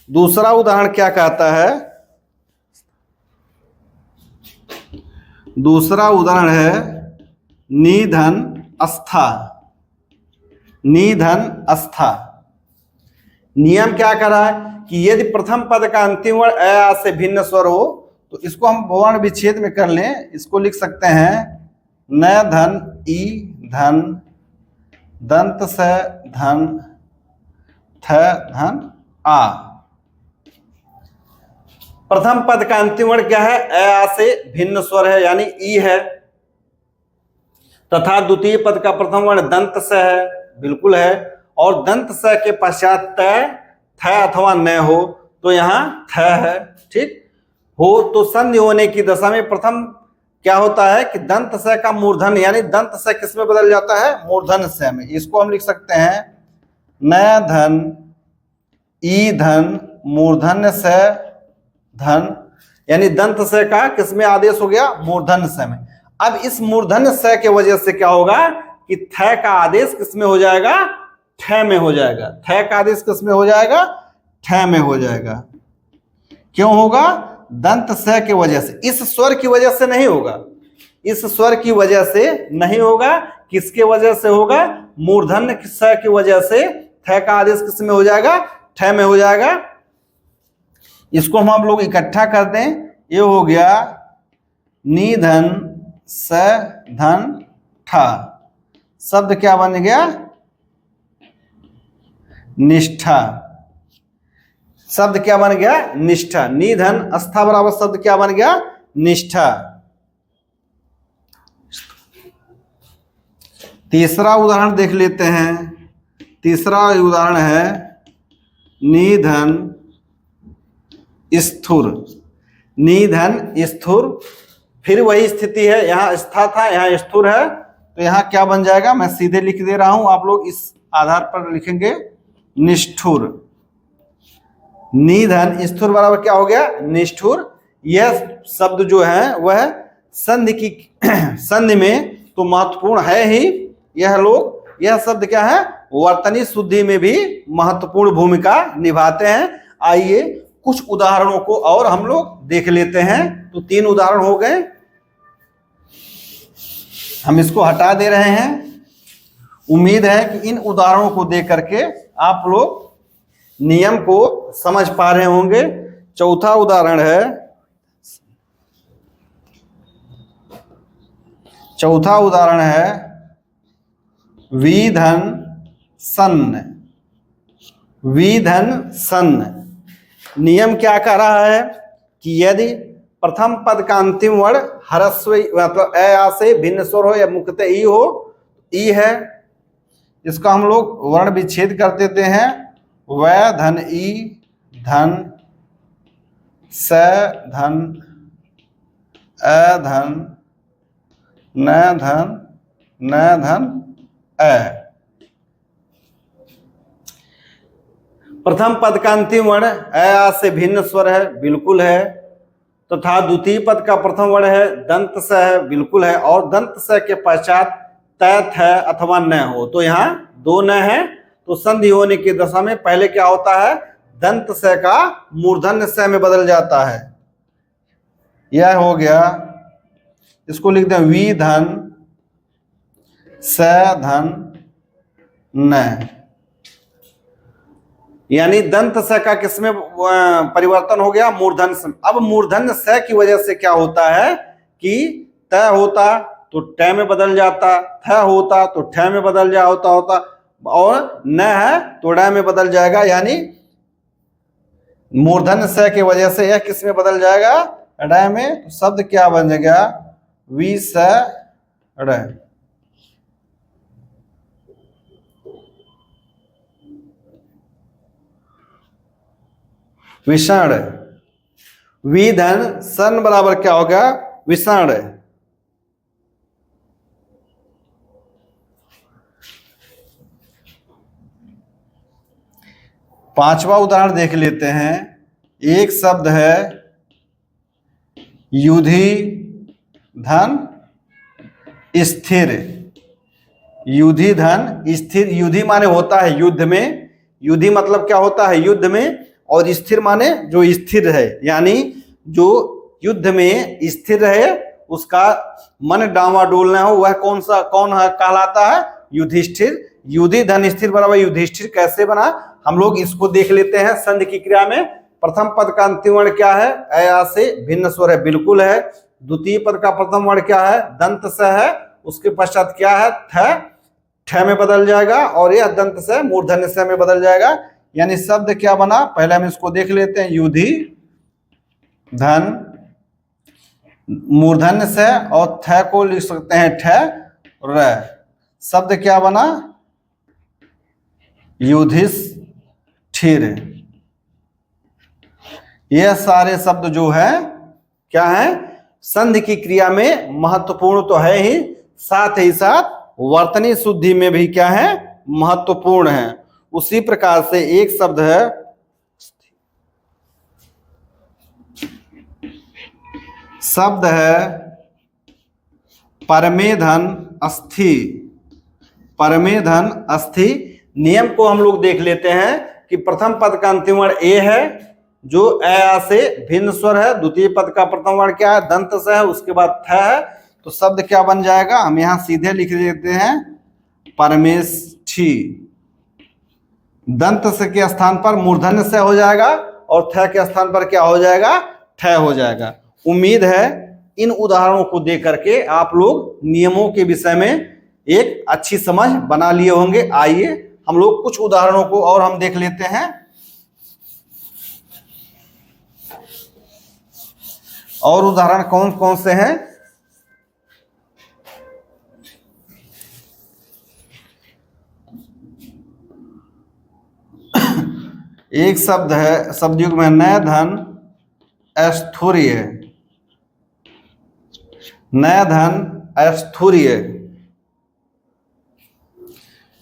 दूसरा उदाहरण क्या कहता है? दूसरा उदाहरण है निधन अस्था। निधन अस्था। नियम क्या कर रहा है कि यदि प्रथम पद का अंतिम वर्ण अ आ से भिन्न स्वर हो तो इसको हम वर्ण विच्छेद में कर लें। इसको लिख सकते हैं न धन ई धन दंत स धन थ धन आ। प्रथम पद का अंतिम वर्ण क्या है? अ आ से भिन्न स्वर है, यानी ई है। तथा द्वितीय पद का प्रथम वर्ण दंत स है, बिल्कुल है। और दंत स के पश्चात त थ अथवा न हो तो यहाँ थ है, ठीक हो। तो संधि होने की दशा में प्रथम क्या होता है कि दंत स का मूर्धन्य, यानी दंत स किस में बदल जाता है? मूर्धन्य स में। इसको हम लिख सकते हैं न धन ई धन मूर्धन्य स धन, यानी दंत स का किस में आदेश हो गया? मूर्धन्य स में। अब इस मूर्धन्य स के वजह से क्या होगा कि थ का आदेश किस में हो जाएगा? ठ में हो जाएगा। थ का आदेश किस में हो जाएगा? ठ में हो जाएगा। क्यों होगा? दंत स की वजह से। इस स्वर की वजह से नहीं होगा। इस स्वर की वजह से नहीं होगा। किसके वजह से होगा? मूर्धन्य स की वजह से थ का आदेश किस में हो जाएगा? ठ में हो जाएगा। इसको हम लोग इकट्ठा कर दें। ये हो गया निधन स धन ठा। शब्द क्या बन गया? निष्ठा। शब्द क्या बन गया? निष्ठा। निधन अस्था बराबर शब्द क्या बन गया? निष्ठा। तीसरा उदाहरण देख लेते हैं। तीसरा उदाहरण है निधन स्थूर। निधन स्थूर। फिर वही स्थिति है, यहाँ स्था था, यहाँ स्थूर है, तो यहाँ क्या बन जाएगा? मैं सीधे लिख दे रहा हूं, आप लोग इस आधार पर लिखेंगे निष्ठुर। निधन स्थूर बराबर क्या हो गया? निष्ठुर। यह शब्द जो है वह संधि की संधि में तो महत्वपूर्ण है ही। यह शब्द क्या है? वर्तनी शुद्धि में भी महत्वपूर्ण भूमिका निभाते हैं। आइए कुछ उदाहरणों को और हम लोग देख लेते हैं। तो 3 उदाहरण हो गए, हम इसको हटा दे रहे हैं। उम्मीद है कि इन उदाहरणों को देख करके आप लोग नियम को समझ पा रहे होंगे। चौथा उदाहरण है, चौथा उदाहरण है विधन सन्न। विधन सन्न। नियम क्या कह रहा है कि यदि प्रथम पद का अंतिम वर्ण ह्रस्व मतलब अ आ से भिन्न स्वर हो या मुख्यतः ई हो, ई है। इसका हम लोग वर्ण विच्छेद कर देते हैं। व धन ई धन स धन अ धन न धन न धन अ। प्रथम पद का अंतिम वर्ण अ आ से भिन्न स्वर है, बिल्कुल है। तथा द्वितीय पद का प्रथम वर्ण है दंत स है, बिल्कुल है। और दंत स के पश्चात त थ अथवा न हो तो यहाँ 2 न है, तो संधि होने की दशा में पहले क्या होता है, दंत स का मूर्धन्य स में बदल जाता है। यह हो गया, इसको लिखते हैं वी धन स धन न, यानी दंत स का किसमें परिवर्तन हो गया, मूर्धन्य स। अब मूर्धन्य स की वजह से क्या होता है कि त होता तो ट में बदल जाता, थ होता तो ठ में बदल जा होता, और न है तो ड़ में बदल जाएगा, यानी मूर्धन्य स की वजह से यह किस में बदल जाएगा, ड़ में। तो शब्द क्या बन जाएगा, वी स ड़। विषण, वी धन सन बराबर क्या होगा, विषण। पांचवा उदाहरण देख लेते हैं। एक शब्द है युधि धन स्थिर। युधि धन स्थिर, युधि माने होता है युद्ध में, युधि मतलब क्या होता है, युद्ध में, और स्थिर माने जो स्थिर है, यानी जो युद्ध में स्थिर रहे, उसका मन डावाडोल न हो, वह कौन कहलाता है, युधिष्ठिर। युधि धन स्थिर बराबर युधिष्ठिर कैसे बना, हम लोग इसको देख लेते हैं। संधि की क्रिया में प्रथम पद का अंतिम वर्ण क्या है, अ से भिन्न स्वर है, बिल्कुल है। द्वितीय पद का प्रथम वर्ण क्या है, दंत स है, उसके पश्चात क्या है, ठ में बदल जाएगा, और यह दंत से मूर्धन्य स में बदल जाएगा। यानी शब्द क्या बना, पहले हम इसको देख लेते हैं। युधि धन मूर्धन्य से, और थ को लिख सकते हैं ठ र। शब्द क्या बना, युधिष्ठिर। यह सारे शब्द जो है क्या है, संधि की क्रिया में महत्वपूर्ण तो है ही, साथ ही साथ वर्तनी शुद्धि में भी क्या है, महत्वपूर्ण है। उसी प्रकार से एक शब्द है परमेधन अस्थि। परमेधन अस्थि नियम को हम लोग देख लेते हैं कि प्रथम पद का अंतिम वर्ण ए है, जो अ से भिन्न स्वर है। द्वितीय पद का प्रथम वर्ण क्या है, दंत स है, उसके बाद थ है। तो शब्द क्या बन जाएगा, हम यहां सीधे लिख देते हैं परमेष्ठी। दंत स के स्थान पर मूर्धन्य स हो जाएगा, और थ के स्थान पर क्या हो जाएगा, ठ हो जाएगा। उम्मीद है इन उदाहरणों को देख करके आप लोग नियमों के विषय में एक अच्छी समझ बना लिए होंगे। आइए हम लोग कुछ उदाहरणों को और हम देख लेते हैं। और उदाहरण कौन कौन से हैं, एक शब्द है शब्द युग में नय धन स्थूर्य। नय धन स्थूर्य,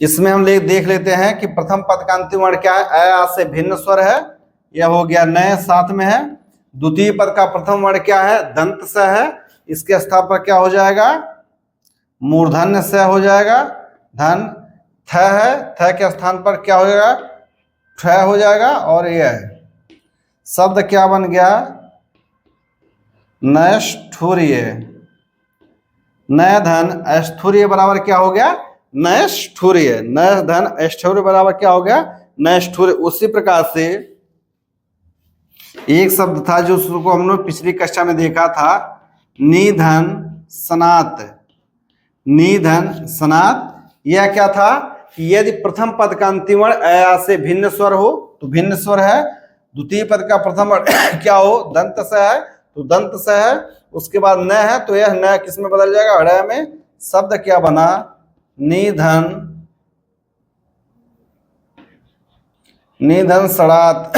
इसमें हम देख लेते हैं कि प्रथम पद का अंतिम वर्ण क्या है, अ से भिन्न स्वर है, यह हो गया नय, साथ में है। द्वितीय पद का प्रथम वर्ण क्या है, दंत स है, इसके स्थान पर क्या हो जाएगा, मूर्धन्य स हो जाएगा। धन थ है, थ के स्थान पर क्या हो जाएगा, ठ हो जाएगा। और यह शब्द क्या बन गया, नैष्ठुर्य। नय धन स्थूर्य बराबर क्या हो गया, नैष्ठुर्य। नय धन स्थूर्य बराबर क्या हो गया, नैष्ठुर्य। उसी प्रकार से एक शब्द था जो उसको हम लोग पिछली कक्षा में देखा था, निधन सनात। निधन सनात, यह क्या था कि यदि प्रथम पद का अंतिम वर्ण अ से भिन्न स्वर हो तो भिन्न स्वर है। द्वितीय पद का प्रथम वर्ण क्या हो, दंत स है तो दंत स है। उसके बाद न है तो यह न किस में बदल जाएगा, ड़ में। शब्द क्या बना, निधन निधन सड़ात।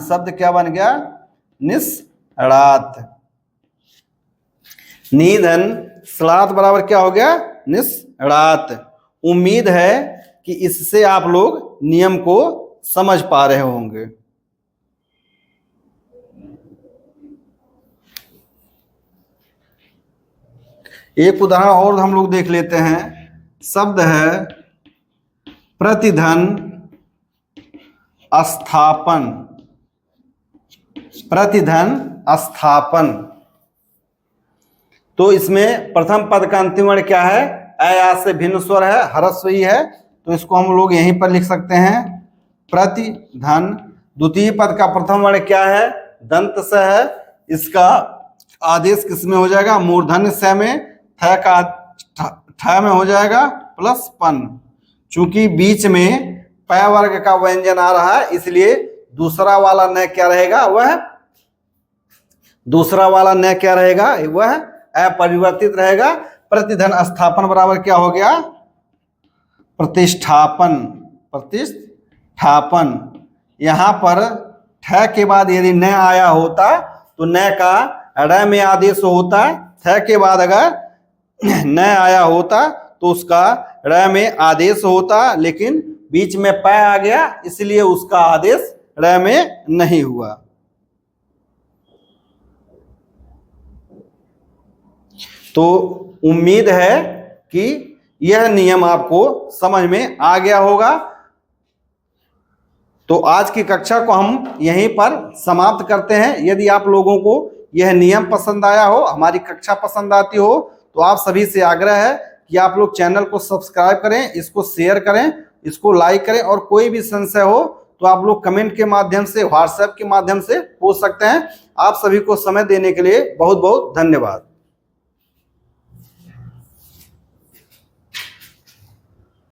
शब्द क्या बन गया, निस्ड़ात। निधन सड़ात बराबर क्या हो गया, निस्ड़ात। उम्मीद है कि इससे आप लोग नियम को समझ पा रहे होंगे। एक उदाहरण और हम लोग देख लेते हैं। शब्द है प्रतिधन स्थापन। प्रतिधन स्थापन। तो इसमें प्रथम पद का अंतिम वर्ण क्या है? अ या से भिन्न स्वर है, ह्रस्व ई है, तो इसको हम लोग यहीं पर लिख सकते हैं प्रतिधन। द्वितीय पद का प्रथम वर्ण क्या है? दंत स है, इसका आदेश किसमें हो जाएगा? मूर्धन्य स में, थ का ठ में हो जाएगा प्लस पन। चूंकि बीच में प वर्ग का व्यंजन आ रहा है, इसलिए दूसरा वाला न क्या रहेगा? वह दूसरा वाला न क्या रहेगा? वह अपरिवर्तित रहेगा। प्रतिधन स्थापन बराबर क्या हो गया? प्रतिष्ठापन। प्रतिष्ठापन। यहां पर ठ के बाद यदि न आया होता तो न का ड़ में आदेश होता, थ के बाद अगर न आया होता तो उसका ड़ में आदेश होता, लेकिन बीच में प आ गया इसलिए उसका आदेश ड़ में नहीं हुआ। तो उम्मीद है कि यह नियम आपको समझ में आ गया होगा। तो आज की कक्षा को हम यहीं पर समाप्त करते हैं। यदि आप लोगों को यह नियम पसंद आया हो, हमारी कक्षा पसंद आती हो, तो आप सभी से आग्रह है कि आप लोग चैनल को सब्सक्राइब करें, इसको शेयर करें, इसको लाइक करें, और कोई भी संशय हो तो आप लोग कमेंट के माध्यम से, व्हाट्सएप के माध्यम से पूछ सकते हैं। आप सभी को समय देने के लिए बहुत बहुत धन्यवाद।